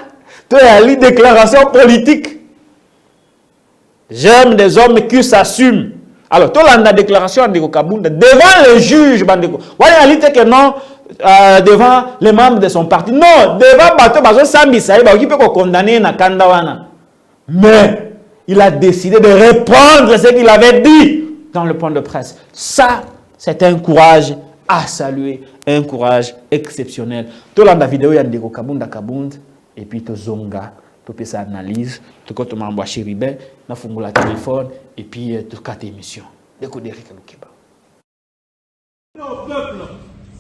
Tu es allé déclaration politique. J'aime des hommes qui s'assument. Alors, toi la déclaration de Kabunda devant le juge bandeko. On est allé que non devant les membres de son parti. Non, devant bato bazo sambi ça ba qui peut condamner na kanda wana. Mais il a décidé de reprendre ce qu'il avait dit dans le point de presse. Ça, c'est un courage à saluer, un courage exceptionnel. Tout la vidéo il y a ndeko Kabunda et puis to zonga, to pe sa analyse, to ko to mamba chéribé, na fungula téléphone et puis to quatre émissions. Deko Derrick Lukiba. Au peuple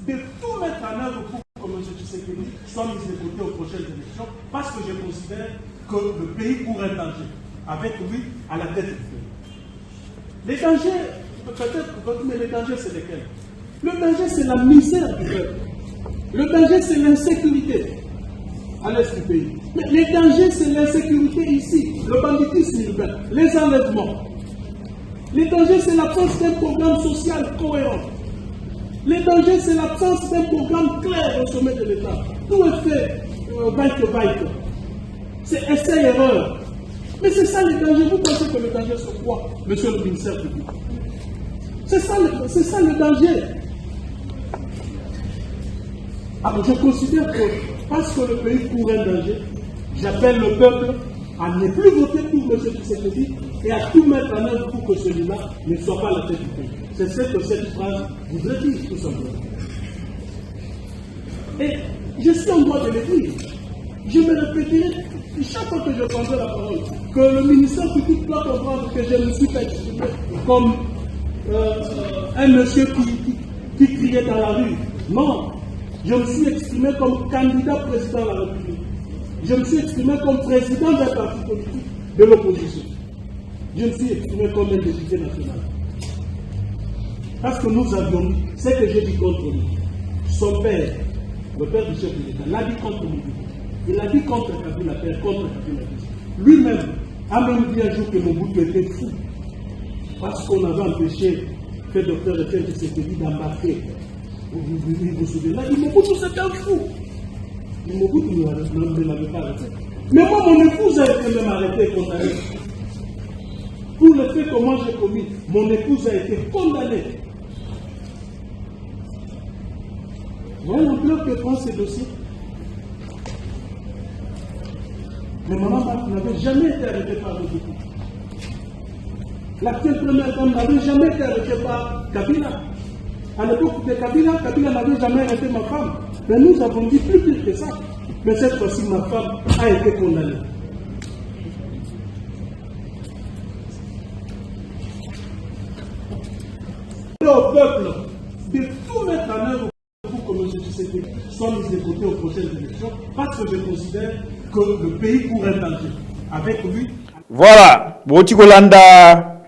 de tout mettre en œuvre pour que M. Tshisekedi soit mis de côté aux prochaines élections parce que je considère que le pays court un danger avec lui à la tête du pays. Les dangers, peut-être, mais les dangers c'est lesquels? Le danger c'est la misère du peuple. Le danger c'est l'insécurité à l'est du pays. Mais les dangers c'est l'insécurité ici, le banditisme urbain, les enlèvements. Les dangers c'est l'absence d'un programme social cohérent. Les dangers c'est l'absence d'un programme clair au sommet de l'État. Tout est fait bike. C'est essai-erreur. Mais c'est ça le danger. Vous pensez que le danger c'est quoi, monsieur le ministère public? C'est ça le danger. Alors je considère que parce que le pays court un danger, j'appelle le peuple à ne plus voter pour M. Tshisekedi et à tout mettre en œuvre pour que celui-là ne soit pas la tête du pays. C'est ce que cette phrase voudrait dire, tout simplement. Et je suis en droit de le dire. Je me répéterai chaque fois que je prendrai la parole que le ministère public doit comprendre que je me suis fait exprimer comme un monsieur qui criait dans la rue. Non, je me suis exprimé comme candidat président de la République. Je me suis exprimé comme président d'un parti politique de l'opposition. Je me suis exprimé comme un député national. Parce que nous avions, ce que j'ai dit contre lui, son père, le père du chef de l'État, l'a dit contre lui. Il a dit contre Kabila père, contre Kabila fils. Lui-même a même dit un jour que Mobutu était fou. Parce qu'on avait empêché que le docteur Etienne Tshisekedi d'embarquer. Vous vous souvenez là, Mobutu c'était un fou. Mobutu ne l'avait pas arrêté. Mais moi, mon épouse a été même arrêtée et condamnée. Pour le fait que moi j'ai commis, mon épouse a été condamnée. Voilà l'ampleur que prend ces dossiers. Mais maman n'avait jamais été arrêtée par le député. L'actuelle première dame n'avait jamais été arrêtée par Kabila. À l'époque de Kabila, Kabila n'avait jamais arrêté ma femme. Mais nous avons dit plus pire que ça. Mais cette fois-ci, ma femme a été condamnée. Au peuple de tout mettre en œuvre pour que M. Tshisekedi soit mis de côté aux prochaines élections, parce que je considère que le pays court un danger. Avec lui. Voilà, Boti Kolanda,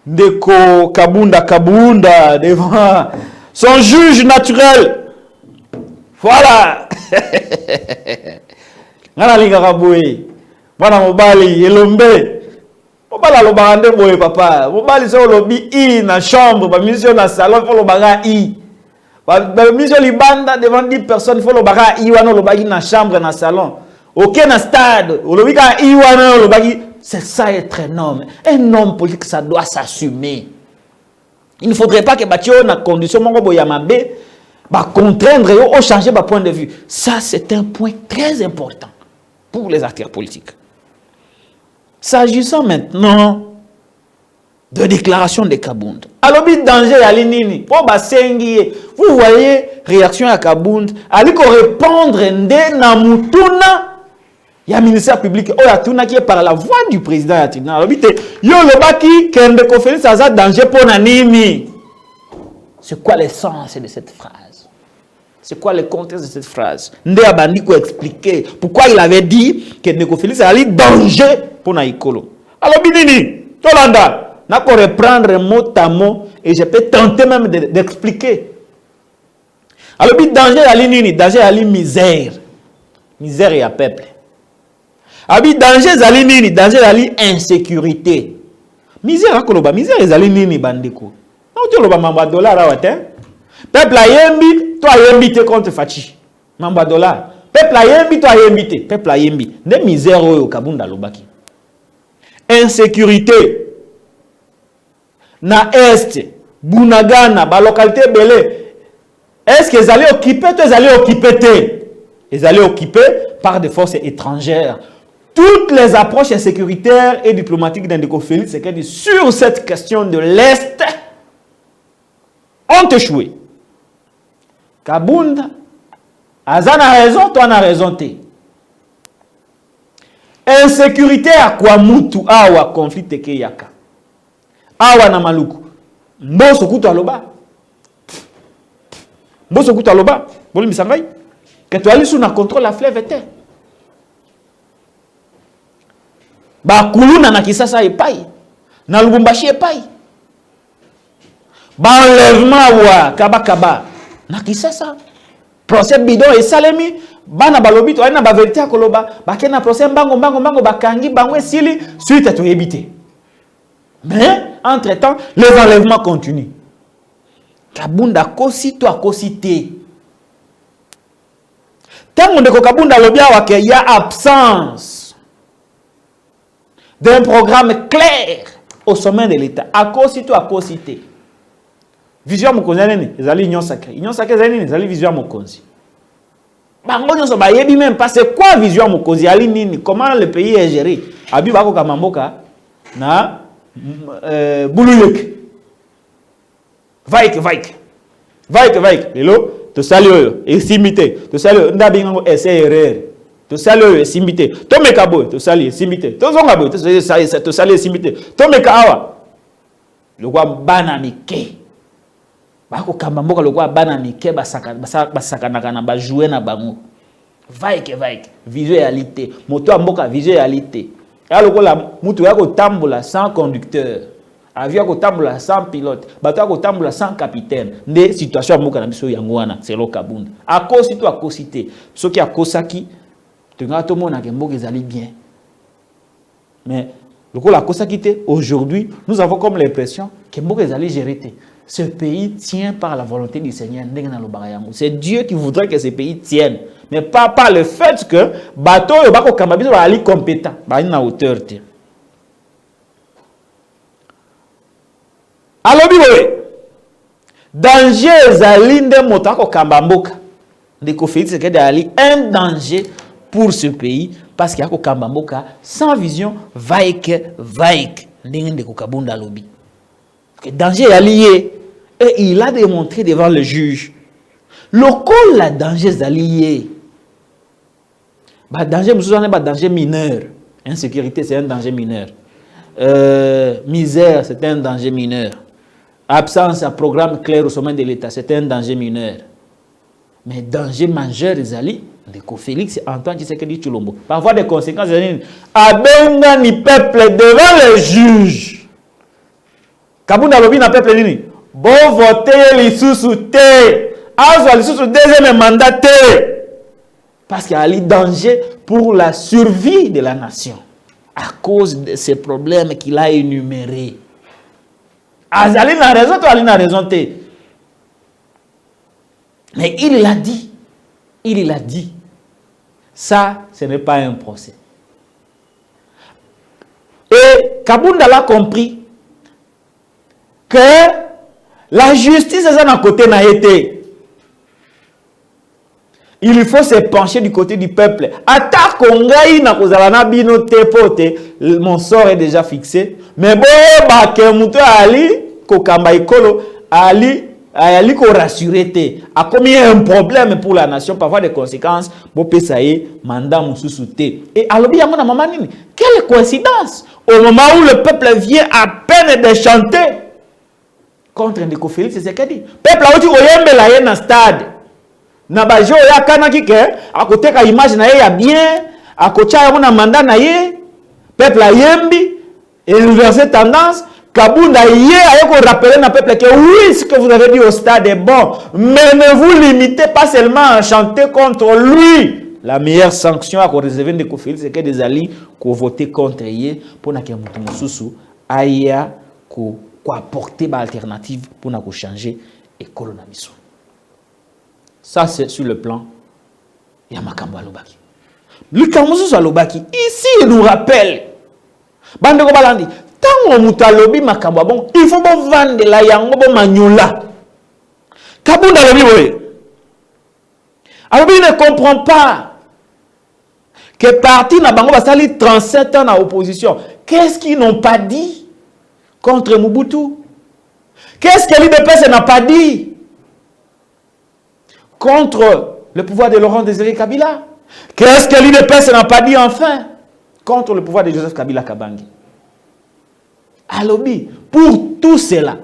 Ndeko Kabunda devant son juge naturel. Voilà. Ngana linga kaboué. Bana mobali elombe. Mobala lo barande boye papa. Mobali so lobi I na chambre, ba mission na salon fo lo baga I. Ba mission libanda devant 10 personnes fo lo baga I wana lo bagi na chambre na salon. OK na stade, lo lobi ka I wana lo bagi. C'est ça être un homme. Un homme politique ça doit s'assumer. Il ne faudrait pas que batio na condition mongo boyamabe ba contraindre ou changer ba point de vue. Ça c'est un point très important pour les acteurs politiques. S'agissant maintenant de déclaration de Kabund. Alors, le danger à l'inini. Vous voyez, réaction à Kabund. Ali ko répondre nde na mutuna. Il y a un ministère public qui est par la voix du président Yatina. Alors, yo le baki kende ko Félix Aza danger pour nanimi. C'est quoi l'essence de cette phrase? C'est quoi le contexte de cette phrase? Nde abandi ko expliquer pourquoi il avait dit que Ndeko Félix Ali danger pour Naïkolo. Alors, Binini, Tolanda, n'a qu'à reprendre mot à mot et je peux tenter même d'expliquer. Alors, danger Ali Nini, danger Ali misère. Misère et à peuple. Alors, danger Ali Nini, danger Ali insécurité. Misère à Koloba, misère et Ali Nini bandeko. Non, tu l'as mamba dollar à water. Peuple a yembi, toi yembi te contre Fachi. Mamba dollar. Peuple a yembi, toi yembi te. Peuple a yembi. Ne misère au Kabunda Lobaki. Insécurité. Na Est, Bunagana, ba localité belé. Est-ce qu'ils allaient occuper, ils allaient occuper. Ils allaient occuper par des forces étrangères. Toutes les approches sécuritaires et diplomatiques d'Indeko Félix, c'est que sur cette question de l'Est, ont échoué. Kabunda, Azan a raison, toi a raison. Insécurité à quoi mutu awa conflit teke yaka. Awa na maluku. Mboso kutu aloba. Mboso kutu aloba. Boli misangai. Que tu ali sous na contrôle la fleuve était. Ba kuluna na Kisasa epai. Na Lubumbashi epai. Ba enlèvement wa kaba na Kisasa. Procès bidon et salemi. Bana balobi to na ba vérité akoloba bakena procès mbango bakangi bangwe sili suite à tout éviter. Mais entre temps les enlèvements continuent. Kabunda kosi to akosité. Tant de Kabunda lobia wa que il y a absence d'un programme clair au sommet de l'État. Akosi to akosité. Vision mokonzi nene ezali union sacrée. Union sacrée ezali nene ezali vision mokonzi. Bango nyonso bayebi même pas c'est quoi vision mokonzi ali nini, comment le pays est géré. Abi bako kamamboka na bululek. Vaik. Lelo to salio et simité. To salio ndabi ngo SRR. To salio et simité. To mekabo to salio simité. To zonga bo to salio simité. To meka awa. le roi banamike bako kamba mboka le roi banamike basaka na ba jouer na bango vaike visualité moto mboka visualité ya lokola mutu ya ko tambola sans conducteur avion ko tambola sans pilote bato ko tambola sans capitaine nde situation mboka na biso yango wana selo Kabunda akosi to akosité soki akosaki tunga to mona ke mboka ezali bien mais lokola akosaki te aujourd'hui nous avons comme l'impression que mboka ezali géré te. Ce pays tient par la volonté du Seigneur. C'est Dieu qui voudrait que ce pays tienne. Mais pas par le fait que bateau et bako kambabiso va aller compétent. Ba na hauteur te. Alors biboé. Danger zalinde motako kambamboka. Ndeko Félix que dali un danger pour ce pays parce qu'il y a ko kambamboka sans vision vaike ndeko Kabunda lobi. Le danger est lié. Et il a démontré devant le juge. Le col la danger est lié. Danger, danger mineur. Insécurité, c'est un danger mineur. Misère, c'est un danger mineur. Absence à programme clair au sommet de l'État, c'est un danger mineur. Mais danger majeur est lié. De Félix Antoine Tshisekedi Tshilombo. Par avoir des conséquences, abenga ni peuple devant le juge. Kabunda lobi na peuple nini bon voter lisusu te azwa lisusu deuxième mandat te parce qu'il y a un danger pour la survie de la nation à cause de ces problèmes qu'il a énumérés. Azali na raison to ali na raison te mais il l'a dit ça ce n'est pas un procès et Kabunda l'a compris que la justice est à côté n'a été. Il faut se pencher du côté du peuple. Attaque Kongai na kozalana bino tepote, mon sort est déjà fixé. Mais bon, ke muto ali ko kamba ikolo ali ko rassurer te. A combien un problème pour la nation, parfois des conséquences, bo pesaye mandat mususu te. Et alobi yango na mama nini? Quelle coïncidence! Au moment où le peuple vient à peine de chanter contre Ndeko Félix Tshisekedi. Peuple a dit oyembe la na stade. Na bajo ya kanaki ke akoteka image na ye ya bien, akocha ya na mandat na ye. Peuple a yembi et inverser tendance. Kabunda ye a ko rappeler na peuple que oui, ce que vous avez dit au stade est bon, mais ne vous limitez pas seulement à chanter contre lui. La meilleure sanction à réserver Ndeko Félix c'est que des alliés ko voter contre ye pour na ke mutu mususu aya ko apporter une alternative pour nous changer l'école. Ça, c'est sur le plan de Makambo Alobaki. Le Kamusu Alobaki, ici, il nous rappelle. Bande Balandi, tant on mutalobi Makambo bon, il faut vendre la yango bon maniola. Kabunda Alobi, oui. Alobi ne comprend pas que parti na bango basali 37 ans en opposition. Qu'est-ce qu'ils n'ont pas dit contre Mobutu? Qu'est-ce que l'UDPS n'a pas dit contre le pouvoir de Laurent Désiré Kabila? Qu'est-ce que l'UDPS n'a pas dit enfin contre le pouvoir de Joseph Kabila Kabangi? Alobi, pour tout cela,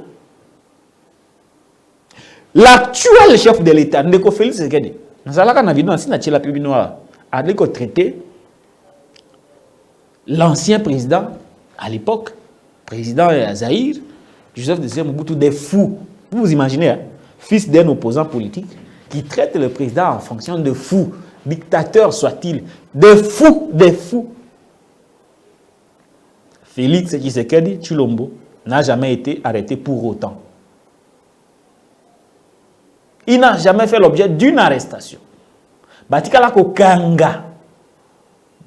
l'actuel chef de l'État, Ndeko Félix Tshisekedi, a traité l'ancien président à l'époque, président Zaïre, Joseph Désiré Mobutu, des fous. Vous vous imaginez, hein? Fils d'un opposant politique qui traite le président en fonction de fou, dictateur soit-il, de fou, des fous. Félix Tshisekedi Tshilombo n'a jamais été arrêté pour autant. Il n'a jamais fait l'objet d'une arrestation. Batikala ko kanga.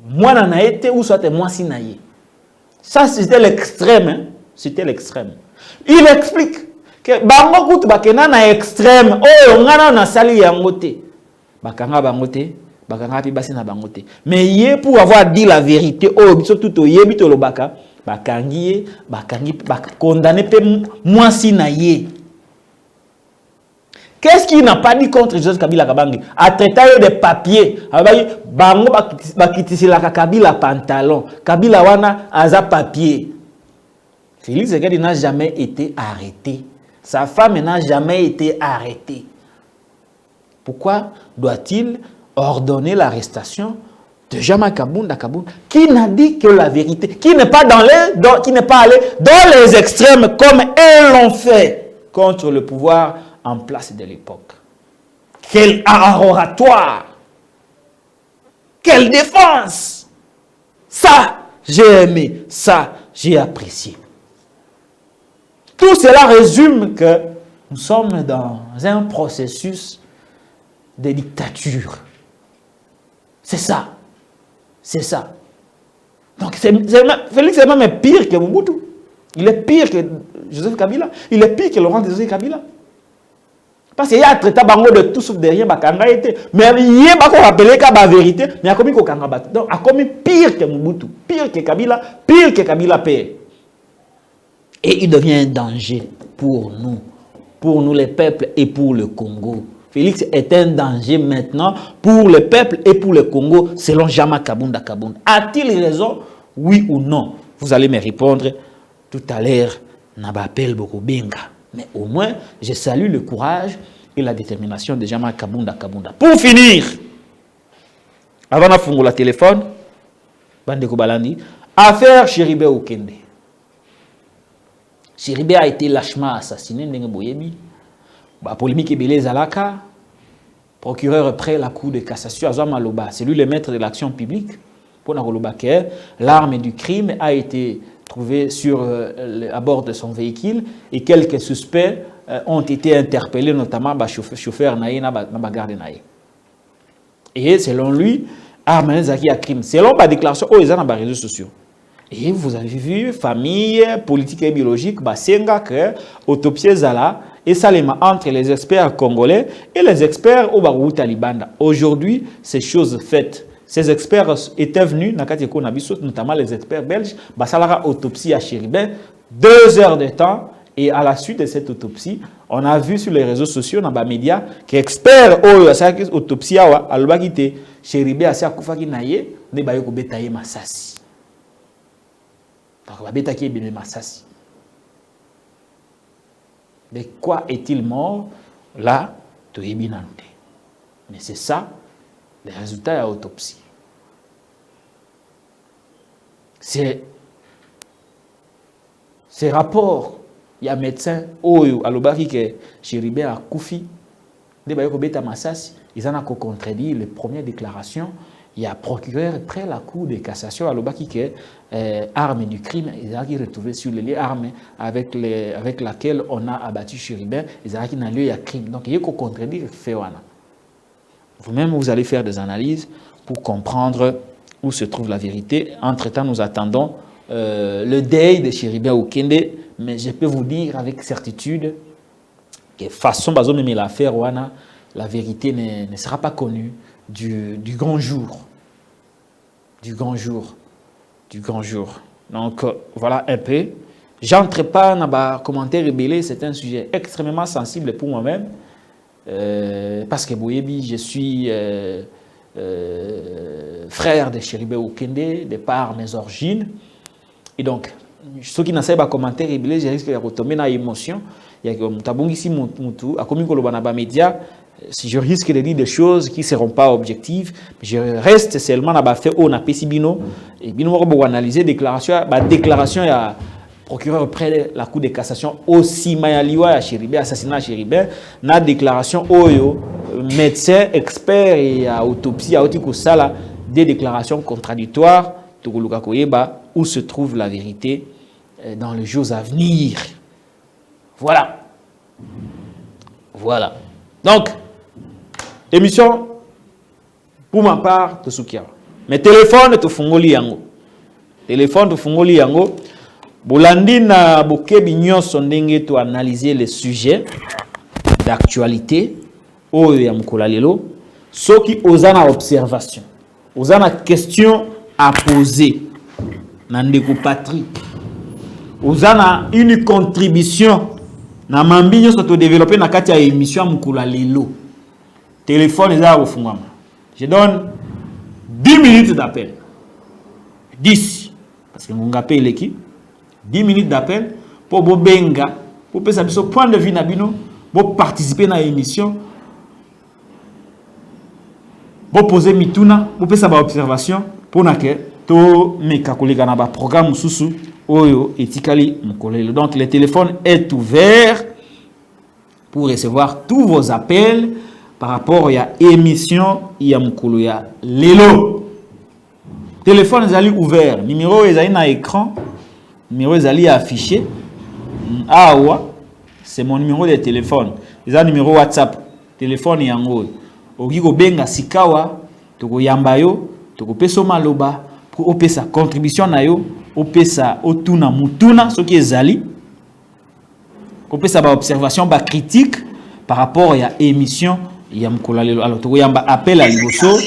Moi n'en a été ou soit moi sinaye. Ça c'était l'extrême, hein? C'était l'extrême. Il explique que bango kutu bakena na extrême. Oh ngana na sali yangote. Bakanga bangote, bakanga pi basi na bangote. Mais yé pour avoir dit la vérité, oh biso tout yebi to lobaka, bakangi condamné pe moi sinaye. Qu'est-ce qu'il n'a pas dit contre Joseph Kabila Kabangi? A traité des papiers. Bango bakitisi la Kabila pantalon. Kabila wana aza papier. Félix Tshisekedi n'a jamais été arrêté. Sa femme n'a jamais été arrêtée. Pourquoi doit-il ordonner l'arrestation de Jama Kabunda Kabunda, qui n'a dit que la vérité, qui n'est pas allé dans les extrêmes comme eux l'ont fait contre le pouvoir en place de l'époque. Quel oratoire! Quelle défense! Ça, j'ai aimé. Ça, j'ai apprécié. Tout cela résume que nous sommes dans un processus de dictature. C'est ça. C'est ça. Donc, Félix est même pire que Mobutu. Il est pire que Joseph Kabila. Il est pire que Laurent Désiré Kabila. Parce qu'il y a traité bango de tout sauf de rien, mais il y a rappelé la vérité, mais il y a commis donc il a commis pire que Mobutu, pire que Kabila père. Et il devient un danger pour nous les peuples et pour le Congo. Félix est un danger maintenant pour le peuple et pour le Congo, selon Jama Kabunda Kabunda. A-t-il raison, oui ou non? Vous allez me répondre tout à l'heure, Nabapel Bokobenga. Mais au moins, je salue le courage et la détermination de Jama Kabunda Kabunda. Pour finir, avant de faire le téléphone, Bandeko Balandi, affaire Chéribé Okende. Chéribé a été lâchement assassiné, la polémique est belée Zalaka, procureur près la cour de cassation, Azwa Maloba, c'est lui le maître de l'action publique. Pour l'arme du crime a été trouvée à bord de son véhicule et quelques suspects ont été interpellés, notamment le chauffeur Naïe na garde Naïe. Et selon lui, arme Zaki a crime. Selon la déclaration, ils sont dans les réseaux sociaux. Et vous avez vu, famille, politique et biologique, Senga, que autopsie Zala, et ça les entre les experts congolais et les experts au Barou Talibanda. Aujourd'hui, ces choses faites. Ces experts étaient venus, notamment les experts belges, Basalara autopsie à Chéribin, 2 heures de temps, et à la suite de cette autopsie, on a vu sur les réseaux sociaux, dans les médias, que experts au autopsie à l'obagité, Chéribin a Koufaki Naye, ne ba yoko betaye masasi. Donc, beta qui est bien masasi. De quoi est-il mort? Là, tu es bien. Mais c'est ça, les résultats de l'autopsie. C'est ces rapports, il y a un médecin, à l'obaki que Chéribé a Koufi, ils en ont contredit les premières déclarations. Il y a un procureur près la cour de cassation à l'obaki que arme du crime, ils ont retrouvé sur les armes avec laquelle on a abattu Chéribé, ils ont dans lieu il y a crime. Donc il y a qu'on contredit fait. Vous-même, vous allez faire des analyses pour comprendre où se trouve la vérité. Entre-temps, nous attendons le deuil de Chéribé Okende, mais je peux vous dire avec certitude que façon dont même l'affaire, la vérité ne sera pas connue du grand jour. Du grand jour. Du grand jour. Donc, voilà un peu. J'entre pas dans les commentaires rebellés, c'est un sujet extrêmement sensible pour moi-même. Parce que Boyebi, je suis frère de Chéribé Okende, de par mes origines. Et donc, ceux qui n'ont pas commentaire rebellé, je risque de retomber dans l'émotion. Il y a si je risque de dire des choses qui ne seront pas objectives, je reste seulement dans fait on a Pessibino et bino on analyser déclaration il y a procureur près de la cour de cassation aussi Mayaliwa à Chéribé assassinat à Chéribé na déclaration oyo médecin expert et à autopsie à otiko sala des déclarations contradictoires tokoluka koyeba où se trouve la vérité dans les jours à venir. Voilà. Donc, émission, pour ma part, de Soukia. Mais téléphone, tu fungoli yango. Téléphone, tu fungoli yango. Bolandi na bokebi nyonso ndenge tu analyser les sujets d'actualité. Oyo ya mukula lelo. Soki ozana observation. Ozana question à poser. Nandeko Patrick. Ozana une contribution. Na mambi nyonso to développer na kati ya émission mukula lelo. Téléphone est au fond. Je donne 10 minutes d'appel. 10. Parce que mon appel l'équipe. 10 minutes d'appel pour Bobenga, pour faire ce point de vue Nabino, pour participer à l'émission, pour poser mituna, pour faire sa observation, pour que tout mes collègues dans le programme sous Oyo et Tikali Mkolelo. Donc le téléphone est ouvert pour recevoir tous vos appels par rapport à l'émission Yamkolo ya Lelo. Téléphone est ouvert, numéro est à écran, numéro est affiché. Awa, c'est mon numéro de téléphone. C'est un numéro WhatsApp. Téléphone yango. Ogigo benga sikawa, toko yambayo, toko peso maloba pour opesa contribution na yo, opesa otuna mutuna ce qui est zali. Opesa ba observation ba critique par rapport à émission Yamkolo Lelo. Alors toko yamba appel à liboso,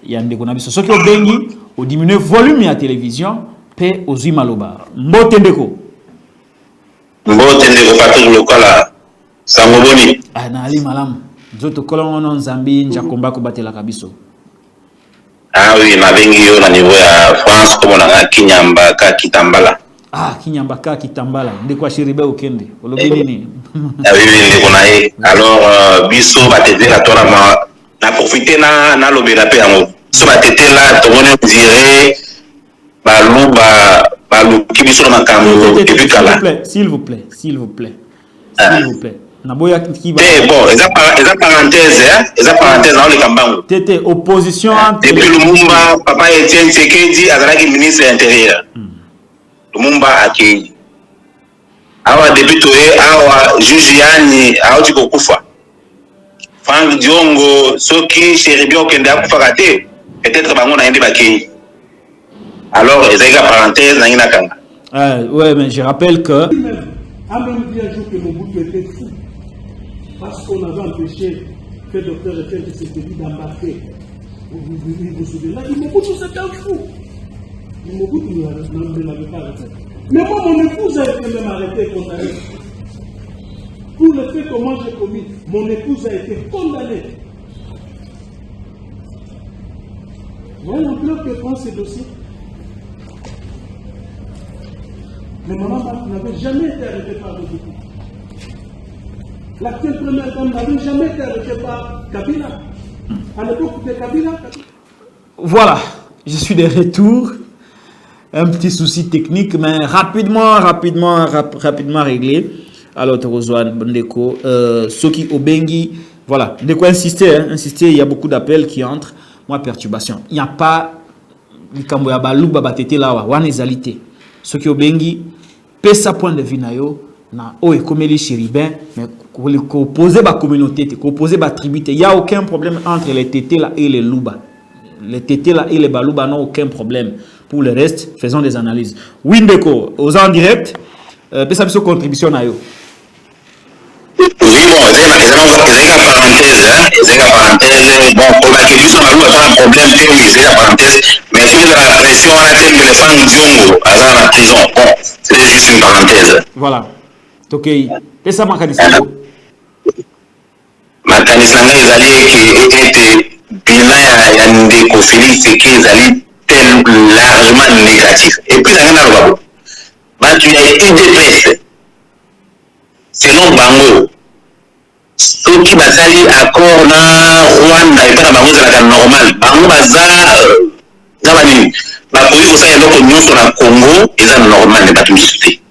yande kona biso. Ce qui est bengi, au diminuer volume de la télévision, pe ozui maloba. Mbote ndeko. Mbote ndeko pato lokola sangoboni. Ah na ali malam. Zoto kolongo nzambi njakomba ko batela kabiso. Ah oui, na bengi yo na niveau ya France comme na Kinyamba ka Kitambala. Ah Kinyamba ka Kitambala. Ndeko shiribe okende. Olobi nini? Ah oui, ndeko na ye. Alors biso batete la tona na profiter na lobela pe yango. So batete la tomone dire balu kibiso na kambo depuis kala. S'il vous plaît. S'il vous plaît. Naboya qui va. Bon, eza parenthèse dans le kambango. Tété opposition entre depuis Lumumba, papa Etienne Tshisekedi azalaki ministre intérieur. Lumumba aki. Awa depuis toye awa juge yani aoti kokufa. Frank Diongo soki Cheribio kende akufa kate, peut-être bango na yende bakei. Alors, il y a une parenthèse dans une ouais, mais je rappelle que. A même dit un jour que Mobutu était fou. Parce qu'on avait empêché que le docteur Etienne Tshisekedi d'embarquer. Vous vous souvenez là, Mobutu c'était un fou. Mobutu ne l'avait pas arrêté. Mais moi, mon épouse a été même arrêtée et condamnée. Pour le fait que moi j'ai commis, mon épouse a été condamnée. Voilà l'ampleur que prend ces dossiers. Mais maman n'avait jamais été arrêtée par le Mobutu. L'actuelle première dame n'avait jamais été arrêtée par Kabila. À l'époque de Kabila. Voilà, je suis de retour. Un petit souci technique, mais rapidement réglé. Alors, Torozouane, Ndeko, Soki Obengi, voilà, Ndeko insister, il y a beaucoup d'appels qui entrent. Moi, perturbation. Il n'y a pas Likambo ya baluba batete lawa, wanezalité. Soki Obengi, pesa point de vue na yo, na oe komeli chéribin, mais ko poser ba communauté, ko poser ba tribu, il y a aucun problème entre les tétés là et les louba. Les tétés là et les baluba n'ont aucun problème. Pour le reste, faisons des analyses. Windeko, aux en direct, pesa biso contribution na yo. Oui, bon, c'est une parenthèse. Bon, pour la question, il y a un problème, c'est la parenthèse. Mais si vous avez la pression, on a fait que les femmes Diongo à la prison. Bon, c'est juste une parenthèse. Voilà. Ok. Et ça, Makanisa. Makanisa, ils allaient être bilan, il y a des conflits, c'est qu'ils allaient largement négatifs. Et puis, ça n'a pas tu as été dépressé. Selon Bango, ceux qui basali accord na Rwanda et pas na bango la normal. Bango baza zamani ba police ça y a donc sur la Congo et ça normal n'est pas tout cité.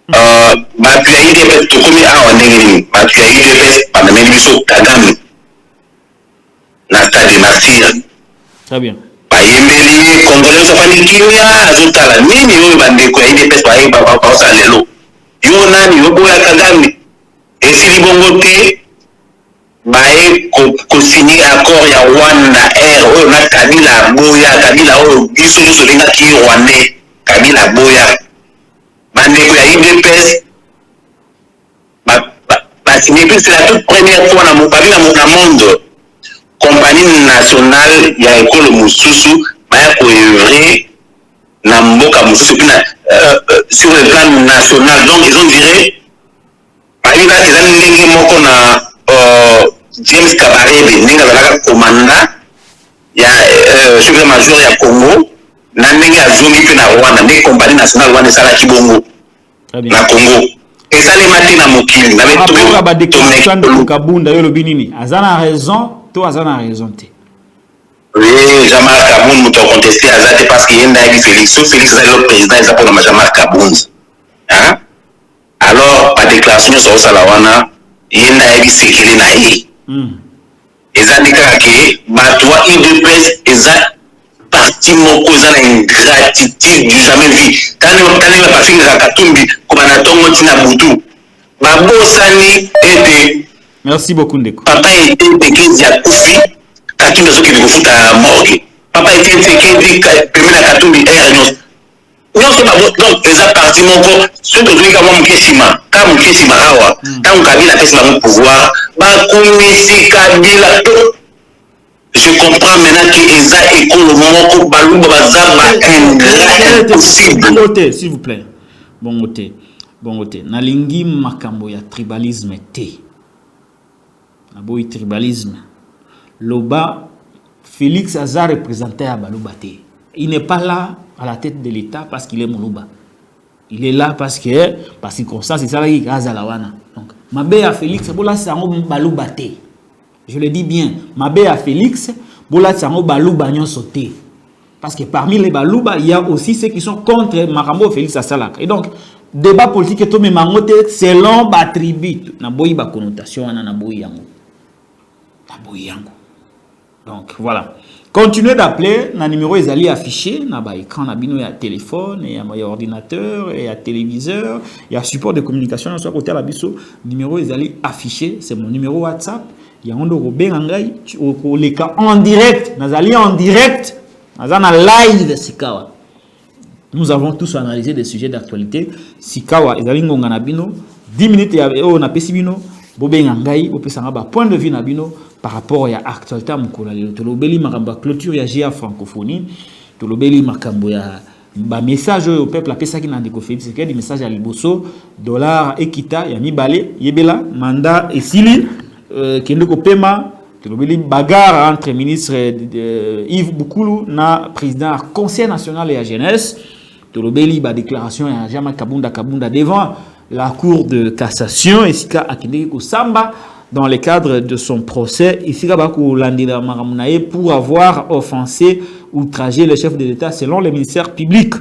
Ba tu as eu des tout comme a on est ba tu as eu des fesses par même biso Kagame. Na stade martyr. Très bien. Bayembeli Congolais sofanikiwa azutala nini yo bandeko ya IDPS ba sa lelo. Yo nani yo boya Kagame esili bongo te bae ko signer accord ya Rwanda R oyo na Kabila boya oyo biso nyonso lingaki Rwandais Kabila boya bandeko ya IDPS ba signer c'est la toute première fois na monde compagnie nationale ya école Moussousou baya ko œuvrer na mboka Moussousou sur le plan national. Donc ils ont viré par exemple ils ont ndenge moko na James Kabarebe ndenge azalaka commandant ya chef de major ya Congo Nandenge azongi pe na Rwanda ne compagnie nationale Rwanda sala kibongo na Congo ezali mati na mokili na beto pour ba déclaration de Kabunda yo lobi nini azana raison to azana raison te oui Jean-Marc Kabunda muto contester azate parce que yenda yi Félix est le président ça pour Jean-Marc Kabunda hein alors ba déclaration sur sala wana yenda yi sekeli na yi ezali kaka ke batwa UDPS eza parti moko eza na ingratitude du jamais vu tani bafinga Katumbi komana tongo tina butu babosani ete merci beaucoup ndeko papa était église ya kufi Katumbi soki bikofuta morgue papa était église pemena Katumbi nyonso nyonso donc eza parti moko soki ozwi kama mokesima kama mokesima awa ntango Kabila apesi bango pouvoir bakomisi Kabila to je comprends maintenant que Eza école moko baluba bazaba impossible. S'il vous plaît. Bon côté. Nalingi makambo ya tribalisme te. Naboyi tribalisme. Loba Félix Aza représenté à Baluba te. Il n'est pas là à la tête de l'État parce qu'il est Moluba. Il est là parce que par circonstance c'est ça qui grâce à la wana. Donc mabe à Félix bola sango Baluba te. Je le dis bien, Mabé à Félix, Bola Tsango Balouba nyon sauté. Parce que parmi les Balouba, il y a aussi ceux qui sont contre Marambo Félix Assalak. Et donc, débat politique est tout mais mangote selon ba tribu. Na boyi ba connotation na boyi yango. Na boyi yango. Donc voilà. Continuez d'appeler, na numéro ezali affiché, na ba écran na bino ya téléphone, et ya ordinateur, et ya téléviseur, il y a support de communication na soit côté la biso, numéro ezali affiché, c'est mon numéro WhatsApp. Il y a un les cas en direct, nazali en direct, nazana live Sikawa. Nous avons tous analysé des sujets d'actualité. Sikawa, ezali ngonga na bino, 10 minutes ya na pesibino, bobenga ngai, opesanga ba point de vue na bino par rapport à l'actualité mukula lelo. Tolobeli makamba clôture ya GIA francophonie, tolobeli makambo ya ba message au peuple apesa ki na ndeko Félix, c'est que des messages à liboso, dollar ekita ya mibale, yebela mandat esili Kendeko Pema, tolobeli bagarre entre ministre Yves Boukoulou na président Conseil national et la jeunesse. Tolobeli ba déclaration ya Jean-Marc Kabunda devant la cour de cassation et sika akendeko samba dans le cadre de son procès ici ko landira maramunaye pour avoir offensé outragé le chef de l'État selon le ministère public.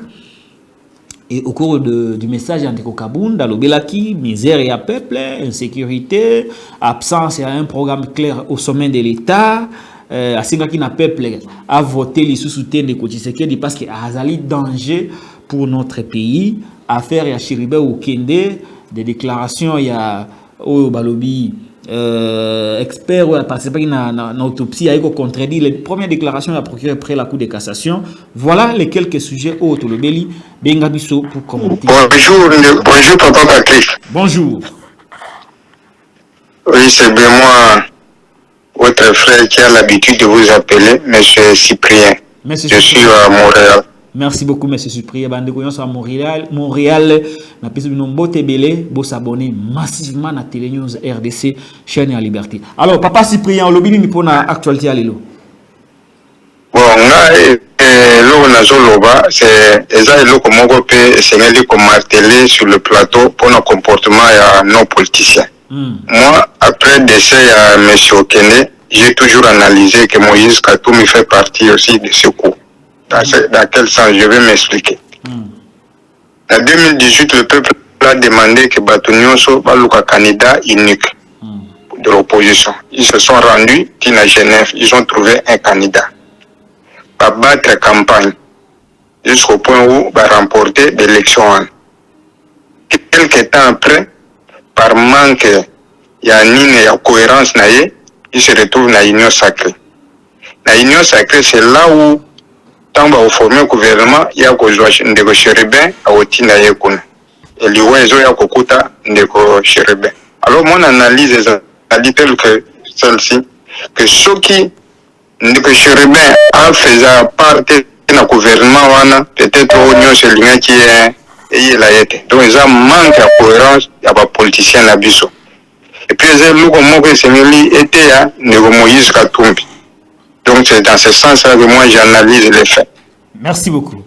Et au cours du message d'Andeko Kabunda, l'Obelaki, misère et à peuple, insécurité, absence et un programme clair au sommet de l'État, à ce qui n'a peuple à voter les sous-soutiens de Kotisekedi parce qu'il y a un danger pour notre pays, à faire et à Chiribe ou Kende, des déclarations, il y a au Balobi. Expert ou participé à l'autopsie a contredit les premières déclarations à procurer après la Cour de cassation. Voilà les quelques sujets autres. Le Béli Bengabiso pour commenter. Bonjour Papa Patrick. Bonjour. Oui, c'est bien moi, votre frère qui a l'habitude de vous appeler, Monsieur Cyprien. Je suis à Montréal. Merci beaucoup, M. Cyprien. Bandeko à Montréal, na piste de nombreux tébélé, vous s'abonner massivement à Télé News RDC, chaîne à Liberté. Alors, Papa Cyprien, on l'a dit pour l'actualité à l'élo. Bon, c'est exactement comme on peut marteler sur le plateau pour nos comportements et nos politiciens. Moi, après le décès à M. Okene, j'ai toujours analysé que Moïse Katoumi fait partie aussi de ce coup. Dans quel sens je vais m'expliquer. En 2018, le peuple a demandé que Batonio soit le candidat unique de l'opposition. Ils se sont rendus à Genève, ils ont trouvé un candidat. Va battre la campagne jusqu'au point où va remporter l'élection. Quelques temps après, par manque de cohérence, il se retrouve dans l'union sacrée. La union sacrée, c'est là où tant que vous formez un gouvernement, il y a des chérubins à Otina Yekun. Et les oiseaux, il y a des chérubins. Alors, mon analyse est dit telle que celle-ci, que ceux qui, les chérubins, en faisant partie du gouvernement, peut-être l'union, c'est l'union qui est, et la été. Donc, ils ont manque de cohérence, il y a pas politicien à Bissau. Et puis, ils ont dit que c'est était à Moïse Katumbi. Donc c'est dans ce sens-là que moi j'analyse les faits. Merci beaucoup.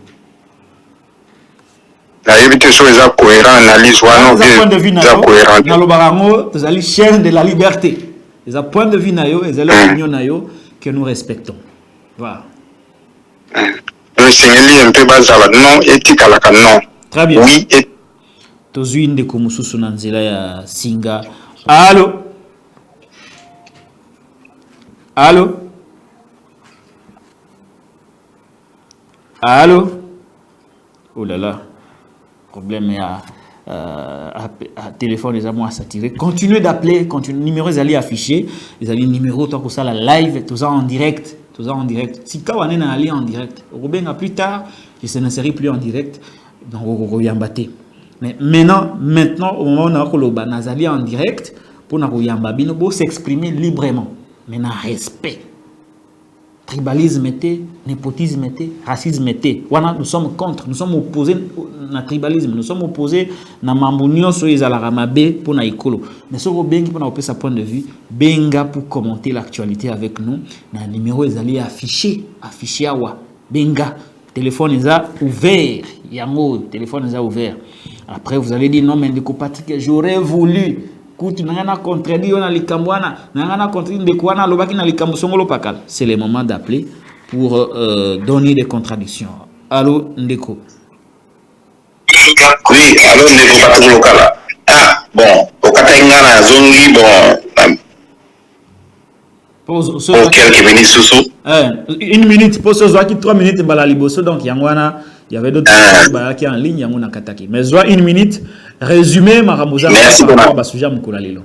Éviter sur les cohérents, analyse, point de vue nayo, les chaîne de la liberté. Les points de vue nayo, les opinions nayo que nous respectons. Voilà. C'est un peu bazar, non éthique à la non. Très bien. Oui. Tozuin de Komusu Sunanzila ya Singa. Allô? Allô? Allô? Oh là là. Problème à téléphone, les amours à s'attirer. Continuez d'appeler, numéro les allez afficher, les allez numéro tant que ça la live, tout ça en direct, Si quand on est en direct, on va plus tard, je ne serai plus en direct, donc on revient battre. Mais maintenant, au moment où on est en direct, pour nous s'exprimer librement, mais dans respect. Tribalisme était, népotisme était, racisme était. Nous sommes contre, nous sommes opposés au tribalisme, nous sommes opposés à Mambounion sur les Alaramabé pour Naïkolo. Mais ce que pour nous sa point de vue, benga pour commenter l'actualité avec nous. Le numéro est allé affiché awa. Benga, téléphone est ouvert. Yango, téléphone est ouvert. Après vous allez dire non mais Patrick, j'aurais voulu. C'est le moment d'appeler pour donner des contradictions. Allô, Ndeko. Oui, allô, Ndeko Patrick Lokala. Ah, bon, au Katangana, Zongi, bon. Pour quelques minutes, sous. Une minute, pour ce soir qui 3 minutes, balaliboso, donc il y avait d'autres qui sont en ligne, il y a Kataki. Mais soit une minute, résumé, Maramouza, merci pour la sujet Moukolalilo.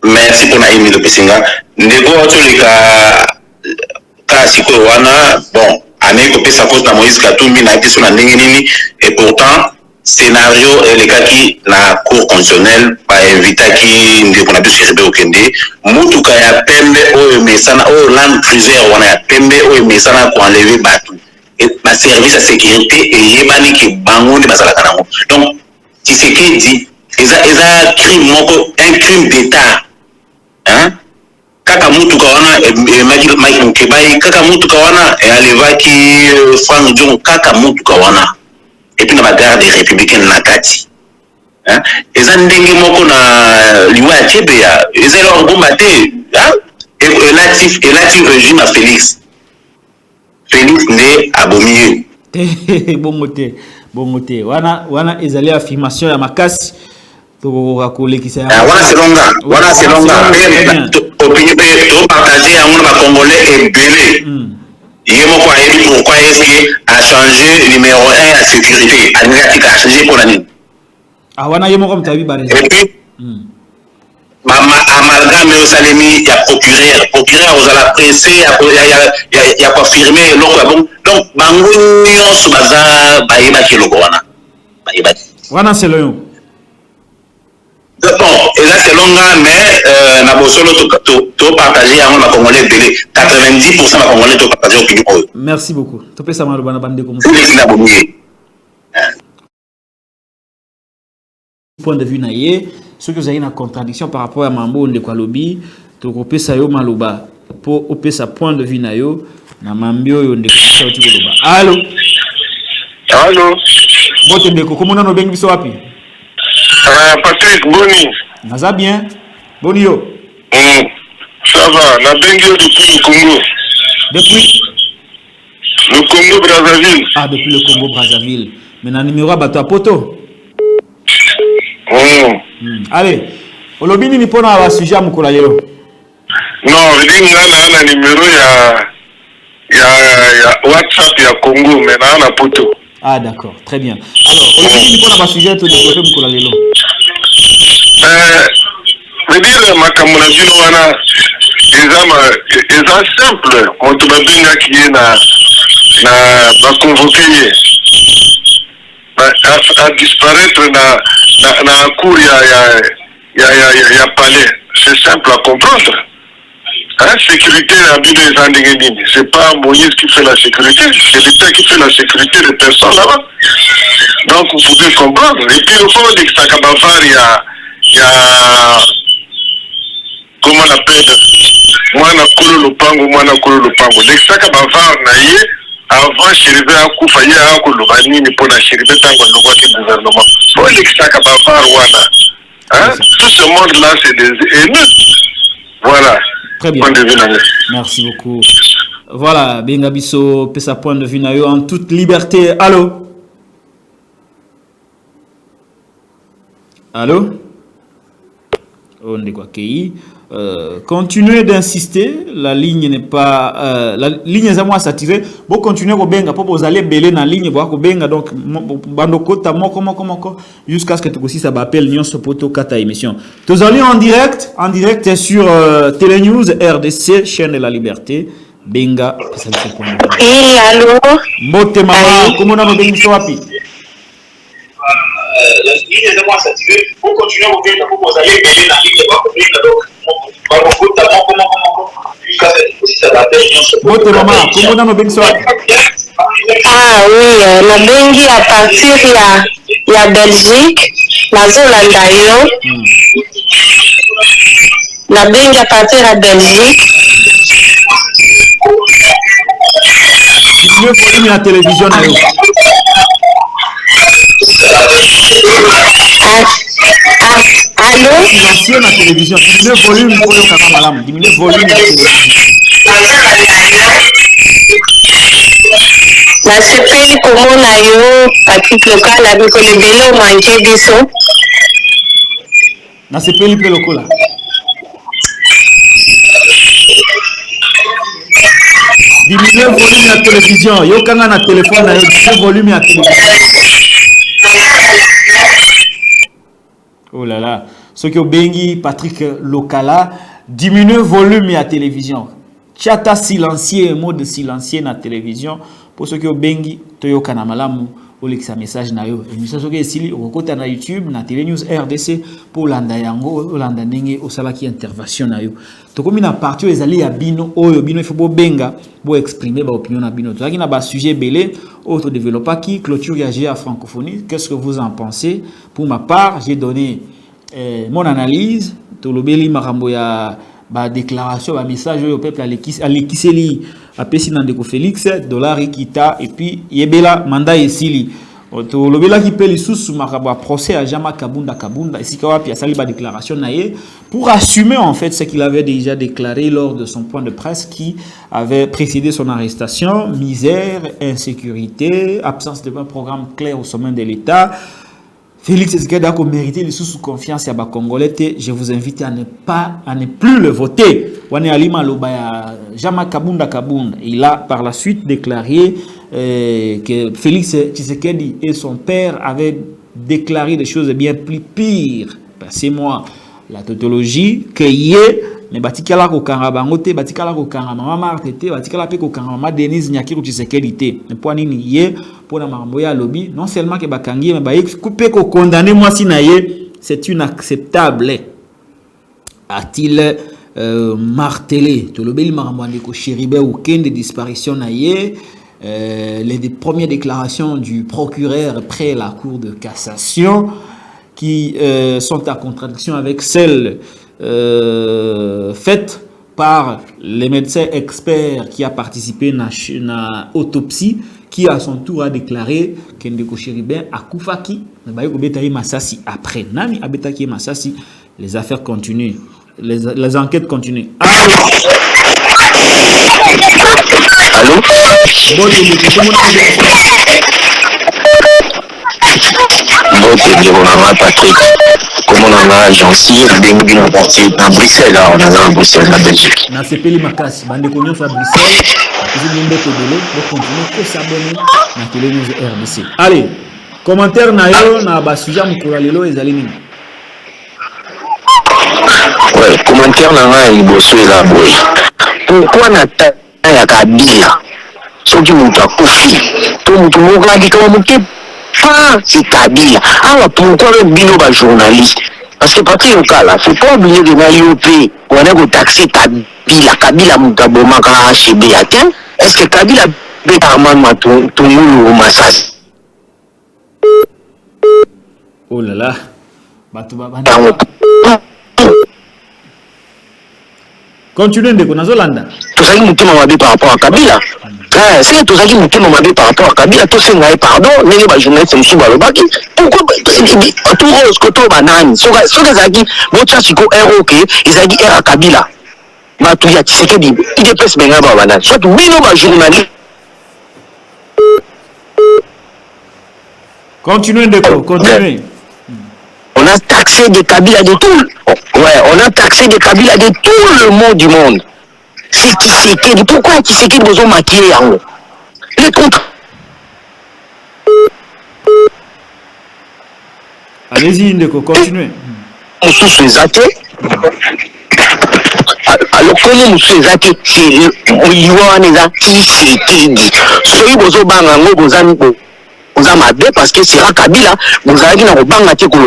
Merci pour la émission de Pessinga. Ndeko, tu ka siko wana, bon, année que Pessa cause na Moïse Katumbi na été sur la ligne et pourtant, scénario et les cas qui la cour constitutionnelle pas invité qui ndeko na biso Rebe Okende, mutuka ya pembe o mesana o land cruiser wana ya pembe o mesana ko enlever batu. Et ma service à sécurité et yebani ki bango ne basala kanango. Donc si c'est qui dit eza crime moko un crime d'état. Hein? Kaka mutu kawana Mike Mukebai kaka mutu kawana alevaki Frank John kaka mutu kawana et puis na bagarde républicaine na kati. Hein? Eza ndenge moko na liwa ya Tchebea eza leur bomba te hein? Et latif régime à Félix ne abomieux. Bon moté. Wana ezali affirmation ya makasi. Wana c'est longa. Opinion peut partager à mon Congolais et belé. Yemo quoi et pourquoi est-ce a changé numéro 1 à sécurité. A changé pour l'année. Ah wana yemo comme tabi bare. Et puis amalgame au salemi ya procureur aux ala pressé ya confirmer loko bon. Donc bango nyonso baza bayeba ki loko wana. Bayeba. Wana c'est long. Bon, et là c'est long, mais na bosolo to partager à mon Congolais belé 90% de Congolais to partager opinion. Merci beaucoup. To pesa malobana bande comme point de vue naie, ce que vous avez une contradiction par rapport à Mambo de Kwalobi, to kopesa yo maloba pour opesa point de vue nayo na mambio yo ndeko to koloba. Allô? Allô? Bote ndeko komona no bengi biso wapi? Patrick, Boni. Ça bien? Boni yo? Ça va, la bengi depuis le Congo. Depuis? Le Congo Brazzaville. Ah, depuis le Congo Brazzaville. Maintenant, numéro à bateau à poto. Allez, olobini ni pona wa sujet à Moukola Yelo. Non, je dis que un numéro ya WhatsApp ya Congo, maintenant on a poto. Ah d'accord, très bien. Alors, olobini ni pona wa sujet to développer Moukola Yelo. Je veux dire makamona bino wana eza simple moto babenga qui est na convoqué à disparaître na cour ya palais. C'est simple à comprendre. Hein, sécurité à Bino, c'est pas Moïse qui fait la sécurité, c'est l'État qui fait la sécurité des personnes là-bas. Donc vous pouvez comprendre. Et puis au fond, il y a comment on appelle moi na kolo lopango. L'exaka bavard na ye avant chérivé à Koufaye à Kouloubani pour la chérivé tant qu'on a le gouvernement. Pour l'exact Bavar Wana. Tout ce monde-là, c'est des haineux. Voilà. Très bien. Merci beaucoup. Voilà, Bengabiso, Pesa point de vue nayo en toute liberté. Allô? Allô? On est quoi qui? Continuez d'insister, la ligne n'est pas la ligne est à moi saturée. Vous continuez au benga pour vous aller belé dans la ligne pour benga donc bandoko tamo comment jusqu'à ce que tout aussi ça m'appelle Nyon Sopoto Kata émission. Tous allez en direct sur Télénews RDC chaîne de la liberté benga ça me fait quoi? Allô? Mote mama comment on a benga wapi? La ligne est à moi saturée. Vous continuez au benga pour vous aller belé dans la ligne pour benga donc ah oui, la bengi à partir de la Belgique, la Zolanda yo. La bengi à partir de la Belgique. Il faut volume la télévision na yo. Allô? Silencieux la télévision. Diminuez le volume pour le canal malam. Diminuez le volume de la télévision. La CPI comment na yo Patrick local avec le vélo manger biso. Na CPI le local. Diminuez le volume de la télévision. Yo kanga na téléphone na yo diminuez le volume de la télévision. Oh là là. Ce que Bengi Patrick Lokala diminue le volume de la télévision. Chata silencieux, mode silencieux na télévision. Pour ceux qui ont Bengi, Toyo Kanamalamu, ou l'exa message na yo. Et message que sili au côté na YouTube, na Télénews RDC pour landa yango, landa nenge, au salaki intervention na yo. To comme na partie les alliés à bino, oyo bino il faut benga, pour exprimer ba opinion na bino. To na ba sujet belé, auto développeur qui clôture réagir à francophonie. Qu'est-ce que vous en pensez? Pour ma part, j'ai donné mon analyse. To lobeli marambo ya ba déclaration, ba message au peuple à l'équiseli à Pessinandeko Félix, dollar Kita et puis Yebela Manda Esili. To lobela qui peut les sous maraba procès à Jama Kabunda et Sikawa puis à Saliba déclaration naie pour assumer en fait ce qu'il avait déjà déclaré lors de son point de presse qui avait précédé son arrestation: misère, insécurité, absence de un programme clair au sommet de l'État. Félix Tshisekedi a mérité les sous-confiance à Congolais. Je vous invite à ne plus le voter. Wane Alima Lobaya Jama Kabunda. Il a par la suite déclaré que Félix Tshisekedi et son père avaient déclaré des choses bien plus pires. Passez-moi la tautologie que yé mais batikala ko kanga bangote batikala ko kanga mama Martete batikala pe ko kanga mama Denise Nyakiru Tshisekedi te. Pour nini yé pour na mamboya lobby non seulement que bakangi mais ba couper ko condamner moi si na yé c'est inacceptable, a-t-il martelé. To lobeli marambo ko chéribe ou ken de disparition na yé. Les premières déclarations du procureur après la cour de cassation qui sont en contradiction avec celles faites par les médecins experts qui a participé à l'autopsie, qui à son tour a déclaré qu'Ndeko Chéribin a Koufaki, Massassi après Nani Abetaki Massassi. Les affaires continuent, les enquêtes continuent. Allô? Patrick, comment on a agencé la partie dans Bruxelles, là, on a dans Bruxelles, la Belgique. Na CPI Makassi, bande cognon sur Bruxelles, vous avez continuer à s'abonner à Télénews RDC. Allez, commentaire na yo na ba sujet mukura lelo ezali nini? Ouais, commentaire na nga liboso la boy. Pourquoi na ta ya Kabila? Soki mutu akufi, to mutu moko akika muke pas c'est Kabila. Alors pourquoi le bino ba journaliste? Parce que Patrick Lokala, faut pas oublier de l'IOP, on a go taxer Kabila Mugaboma ka HB atteint. Est-ce que Kabila bétarman matou tout moulou massas? Oh là là. Batu baba. Continuez de Konazolanda. Tout ça il mutima mabe par rapport à Kabila. C'est tout ça qui m'a demandé par rapport à Kabila, tout ça, pardon, mais les journalistes sont souvent le bac. Pourquoi tout rose, que tout banane, sur les aguis, mon chassiko est ok, ils ont dit à Kabila. Ma tout y a tissé dit, il est presque bien à banane. Soit oui, non, journaliste. Continuez, Ndeko, continuez. On a taxé des Kabila de tout. Ouais, on a taxé des Kabila de tout le monde du monde. C'est Tshisekedi. Pourquoi Tshisekedi nous ont maquillé en haut? Les contre. Allez-y, Ndeko, continuez. On sous les athées. Alors, comment nous sommes athées? C'est le Tshisekedi. Soyez vos banga, vos amis. Vous avez parce que c'est Kabila, vous avez dit que vous avez dit que vous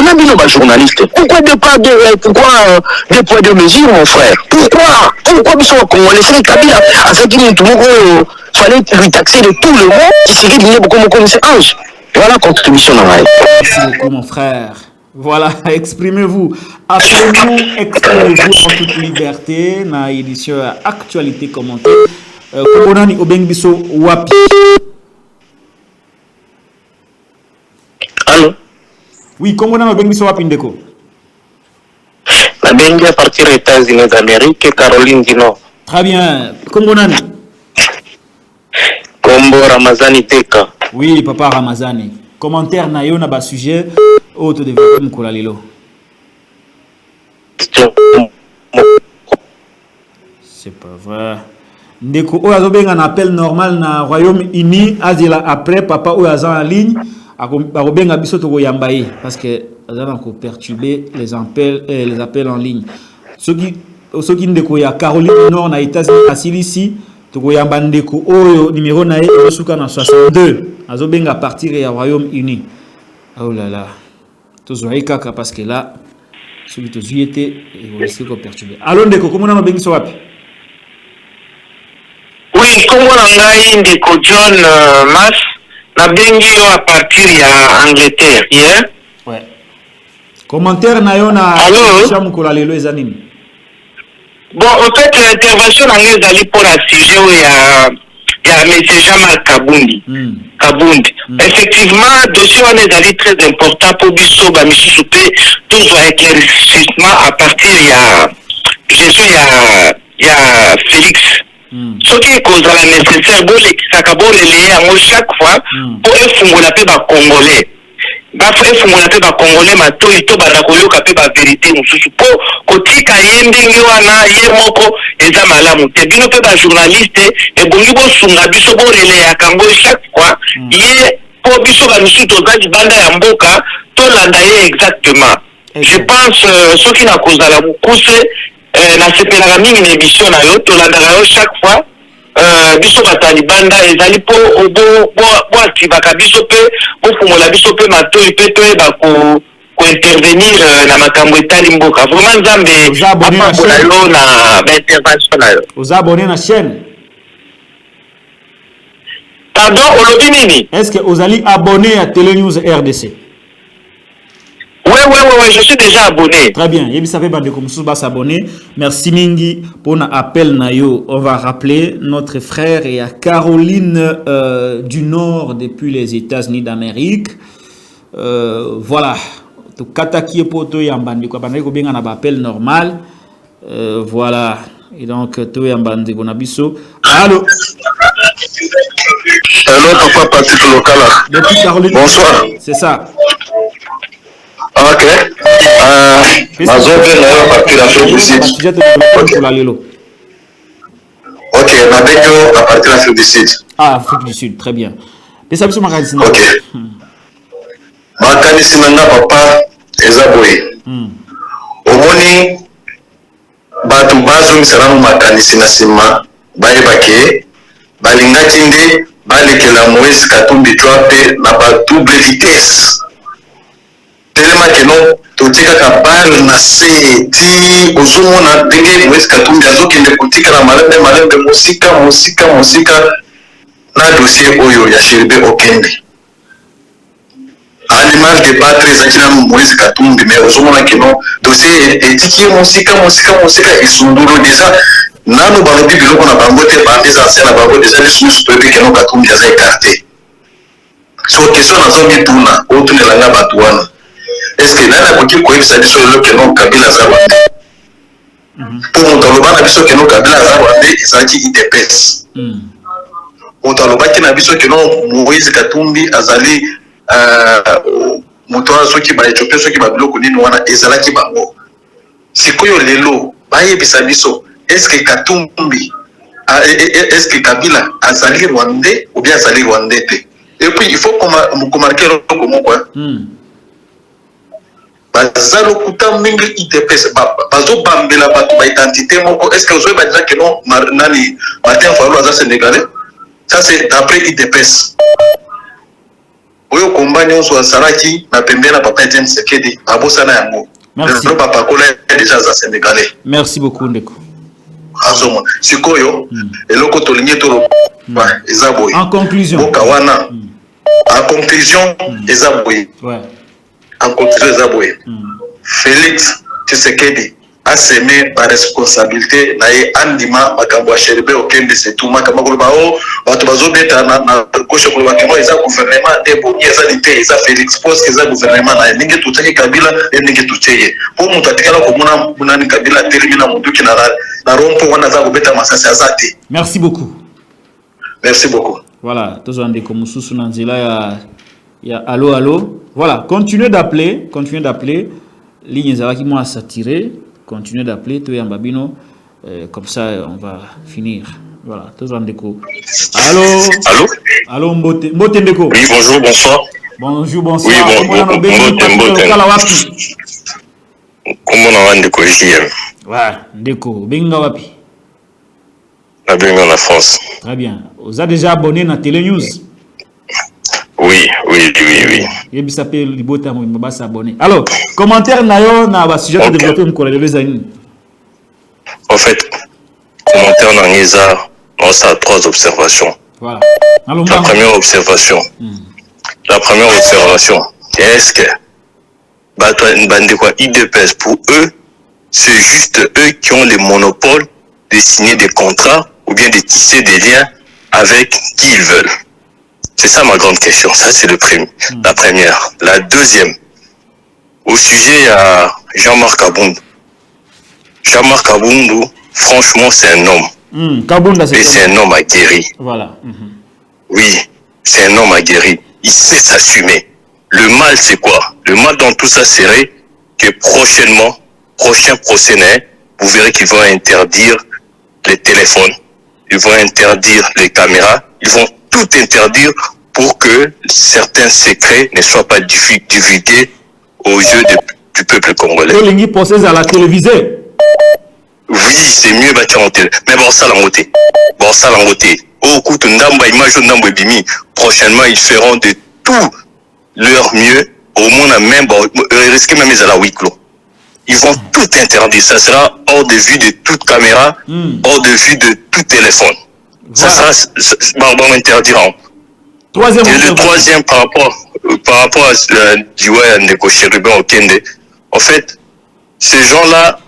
avez dit que journaliste. Pourquoi deux poids de mesure, mon frère? Pourquoi vous sont congolais? C'est Kabila. À ce qu'il fallait lui taxer de tout le monde. C'est ce qu'il dit beaucoup comme c'est ange. Voilà la contribution. Merci beaucoup, mon frère. Voilà, exprimez-vous. Appelez-nous, exprimez-vous en toute liberté. Dans l'édition Actualité commentée. Kobonani Obengbiso Wapi. Allô? Oui, comment on a bien mis Ndeko? La Bengue à partir des États-Unis d'Amérique, Caroline du Nord. Très bien. Comment on a? Combo Ramazani Teka. Oui, papa Ramazani. Commentaire na yo na ba sujet auto développement mkola lelo. C'est pas vrai. Ndeko o azo benga na appel normal na Royaume-Uni azila après papa o aza en ligne. Akobenga biso to yambaye parce que azana ko perturber les appels en ligne. Soki ndeko ya Caroline Nord na États-Unis asilisi to yamba ndeko oyo numéro na e suka na 62 azobenga partir ya Royaume-Uni. Oh là là. To zoika parce que là celui to zuité et risque ko perturber. Allô ndeko comment na bengi so wapi? Oui, comment on a ndeko John Mas na bengi à partir de Angleterre, yeah? Ouais. Commentaire na yo na chamu kola lelo ezanini. Bon, en fait, l'intervention anglaise allait pour la sujet où il y a M. Jamal Kabundi. Kabundi. Effectivement, dossier on est très important pour Bisso, Bamichi Soupé, tout soit éclaircissement à partir il y a Félix. Ce qui est cause la nécessaire, chaque fois, pour effungola pe ba Congolais. Ba effungola pe ba Congolais, ma to ito ba koyoka pe ba vérité mususu. Po kotika yende ngiwana ye moko eza malamu te. Bino pe ba journaliste e bongi bo sunga biso bo relé ya kango chaque fois. Ye po biso ba misu to za banda ya mboka to landa ye exactement. Je pense ce qui n'a cause la mukuse na sepelaka mingi na émission na yo tolandaka yo chaque fois biso batali banda ezali po boaktivaka biso mpe bofungola biso mpe matoi mpe toyeba kointervenir na makambo etali mboka vraiment nzambe apambola yo na baintervention na yo. Oza abonné na chaîne? Pardon, olobi nini? Est-ce que ozali abonné à Télénews RDC? Ouais, je suis déjà abonné. Très bien. Yebisa pe bande comme sous s'abonner. Merci mingi pour un appel nayo. On va rappeler notre frère et à Caroline du Nord depuis les États-Unis d'Amérique. Voilà. To kataki poto yambandi ko bande ko benga na ba appel normal. Voilà. Et donc to yambandi ko na biso. Allô. Allô papa Patrick Lokala. Depuis Caroline. Bonsoir. C'est ça. Ok. Ok, ma bédio à partir de l'Afrique du Sud. Ah, Afrique du Sud, très bien. Mais ça, c'est ma candidature. Ok. Ma candidature, papa, Ezaboui. Omoni, Batu Bazum sera ma candidature, Baïbake, Balinga Kinde, Balekela Moïse Katumbi Troape, na ba double vitesse. Telema keno totika ka bal na se ti ozomona ndenge Moïse Katumbi azokende kotika na malembe musika na dossier oyo ya Sheribe Okende. À l'image de battre ezakina Moïse Katumbi mais ozomona keno dossier etiki musika isunduro déjà nano balobi biloko na bango te bamise en scène na bango déjà lisusu toyebi keno Katumbi aza écarté so question nazo mituna otunelanga bato wana est-ce que nani akoki koyebisa biso lelo keno Kabila aza Rwanda mpo moto aloba na biso keno Kabila aza Rwanda ezalaki IDPS moto alobaki na biso keno Moïse Katumbi azali moto wana soki baethiopie soki babiloko nini wana ezalaki bango sikoyo lelo bayebisa biso est-ce que Katumbi est-ce que Kabila azali Rwandais ou bien azali Rwandais te et puis il faut qu'on marque loko moko baza lokuta mingi IDPS bazo bambela bato ba identité moko est-ce que vous avez déjà que non nani Martin Fayulu aza sénégalais ça c'est d'après IDPS oyo komba nyonso asalaki na pembeni na papa Etienne Tshisekedi abosana yango le papa Kola déjà aza sénégalais. Merci beaucoup Ndeko. Azomona sikoyo eloko tolingi to eza boye en conclusion boka wana en conclusion eza boye en conclusion eza boye Félix Tshisekedi a semé par responsabilité na ye andima makambo ya Cheribe okende setu makambo koloba o bato bazobeta na gauche koloba kemo eza gouvernement de boni eza lité eza Félix Post eza gouvernement na ndenge tutaki Kabila ndenge tuteye po mutu atikala komona munani Kabila termina mutuki na rompo wana za kobeta masasi azate. Merci beaucoup. Merci beaucoup. Voilà, tozo andeko mususu na nzela ya allo allo. Voilà, continuez d'appeler, ligne ezalaki moi saturé, continuez d'appeler to yamba bino comme ça on va finir. Voilà, tozo andeko. Allô Mbote Ndeko. Oui, bonjour, bonsoir. Bonjour, bonsoir. Oui, Mbote. Comment on va Ndeko JM? Ouais, Ndeko, benga wapi? Benga la France. Très bien. Vous avez déjà abonné à Télé News? Oui. Et puis ça peut libota mo mbasa abonné. Alors, commentaire nayo na ba sujet de développer mon collègue Bezani. En fait, commentaire na ngeza on a trois observations. Voilà. La première observation. Est-ce que IDPS pour eux, c'est juste eux qui ont le monopole de signer des contrats ou bien de tisser des liens avec qui ils veulent? C'est ça ma grande question. Ça, c'est la première. La deuxième, au sujet à Jean-Marc Aboundou. Jean-Marc Aboundou, franchement, c'est un homme. Et c'est un homme aguerri. Voilà. Oui, c'est un homme aguerri. Il sait s'assumer. Le mal, c'est quoi? Le mal dans tout ça serait que prochain procès, vous verrez qu'ils vont interdire les téléphones, ils vont interdire les caméras, ils vont tout interdire pour que certains secrets ne soient pas divulgués aux yeux du peuple congolais. Il procède à la télévision. Oui, c'est mieux battre en télé. Mais bon, ça l'a voté. Au coup de Ndamba, image Ndamba Bimi, prochainement, ils feront de tout leur mieux. Au moins, même, risquer même les à la huis clos. Ils vont tout interdire. Ça sera hors de vue de toute caméra, hors de vue de tout téléphone. Voilà. Ça sera, on interdiront. Et le troisième, par rapport à Diwa Ndeko Cheribe Okende, en fait, ces gens-là,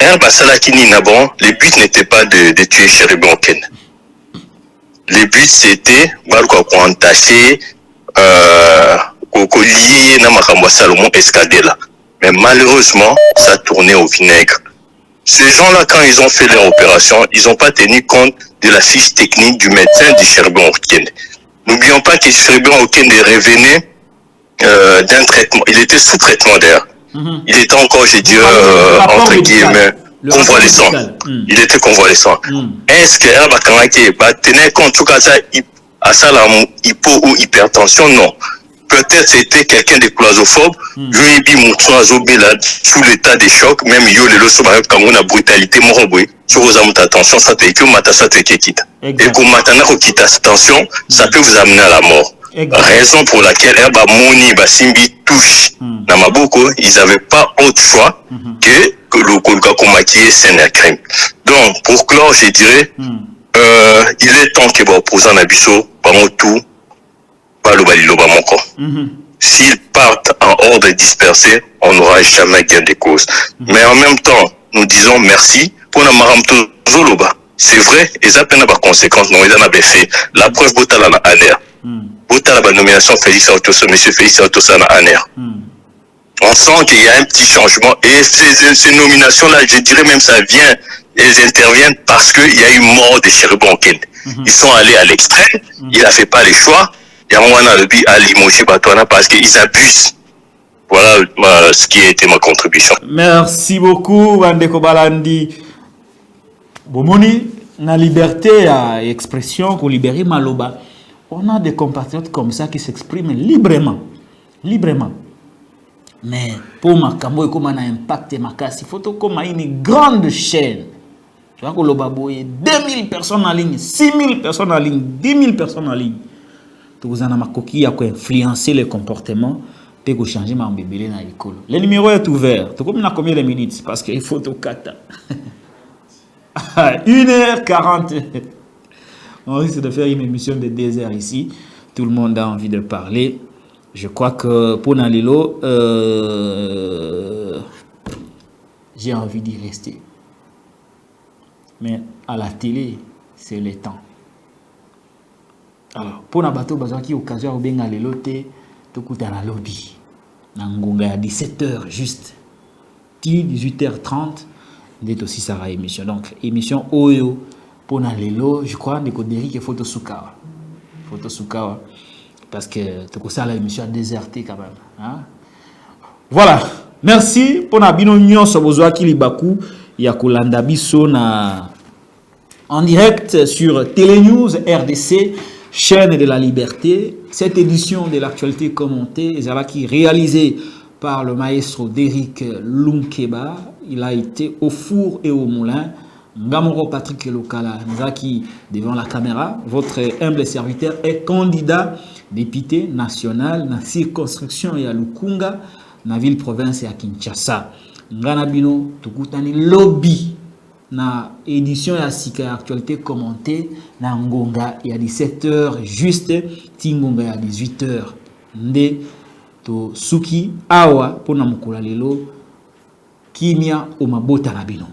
le but n'était pas de tuer Cheribe Okende. Le but, c'était, pour entacher, lié na makambo Salomon Escadela. Mais malheureusement, ça tournait au vinaigre. Ces gens-là, quand ils ont fait leur opération, ils n'ont pas tenu compte de la fiche technique du médecin de Cheribe Okende. N'oublions pas que Cheribe Okende revenait d'un traitement. Il était sous traitement d'ailleurs. Il était encore, je dirais, entre guillemets, convalescent. Il était convalescent. Est-ce que tenait compte tout cas à ça la hypo ou hypertension? Non. Peut-être c'était quelqu'un de cloisophobe. Sous l'état de choc, même yo le loso comme une brutalité morobwe. Tu vous amener attention, ça te que mata ça te quitte. Et comme matana ko quitte attention, ça peut vous amener à la mort. Raison pour laquelle Moni Basimbi touche dans Maboko, ils n'avaient pas autre choix que le Kolga Komaki c'est un crime. Donc pour clore, je dirais il est temps que opposant Nabiso, pendant tout, pas le Baliloba Moko. S'ils partent en ordre dispersé, on n'aura jamais gain de cause. Mais en même temps, nous disons merci pour la Maramto Tozoloba, c'est vrai, et ça peine par conséquence, non, ils en avaient fait. La preuve, Botala na ANR. Botala la nomination Félix Autosa, monsieur Félix Autosa na ANR. On sent qu'il y a un petit changement, et ces nominations-là, je dirais même ça vient, elles interviennent parce qu'il y a eu mort des Chérubins au Kenya. Ils sont allés à l'extrême, il n'a fait pas les choix, il y a un moment à limoger Batouana parce qu'ils abusent. Voilà ce qui a été ma contribution. Merci beaucoup, Wandeko Balandi. Bomoni, la liberté d'expression, pour libérer Maloba, on a des compatriotes comme ça qui s'expriment librement. Librement. Mais pour ma cambo, comme on a impacté ma casse, il faut comme une grande chaîne. Tu vois que le babo est 2000 personnes en ligne, 6000 personnes en ligne, 10 000 personnes en ligne. Tu vous en avez ma coquille à influencer les comportements. Pour changer ma bébé dans l'école. Le numéro est ouvert. Tu as combien de minutes? Parce qu'il faut tout kata. 1h40. On risque de faire une émission de 2 heures ici. Tout le monde a envie de parler. Je crois que pour Nalilo, j'ai envie d'y rester. Mais à la télé, c'est le temps. Alors, pour Nabato, qui occasion de bien Nalilo, tout à la lobby. Nangonga à 17h juste. 18h30. C'est aussi ça émission. Donc, émission Oyo pour Nalelo, je crois, de Koderi et Photo Sukawa. Photo Sukawa. Parce que tout ça, l'émission a déserté quand même. Hein? Voilà. Merci pour Nabino Nyon Sobozoa Kilibaku. Yakolanda Biso en direct sur Télénews RDC. Chaîne de la liberté, cette édition de l'actualité commentée, qui réalisée par le maestro Derrick Lunkeba, il a été au four et au moulin. Ngamoro Patrick Lokala, qui devant la caméra, votre humble serviteur est candidat député national dans la circonscription et à Lukunga, dans la ville province et à Kinshasa. Nganabino, Tukutani lobby. Na édition ya sika actualité commentée na Ngonga il y a 17h juste Tingonga ya 18h nde to suki awa pona mukula lelo kimia o mabota na bino.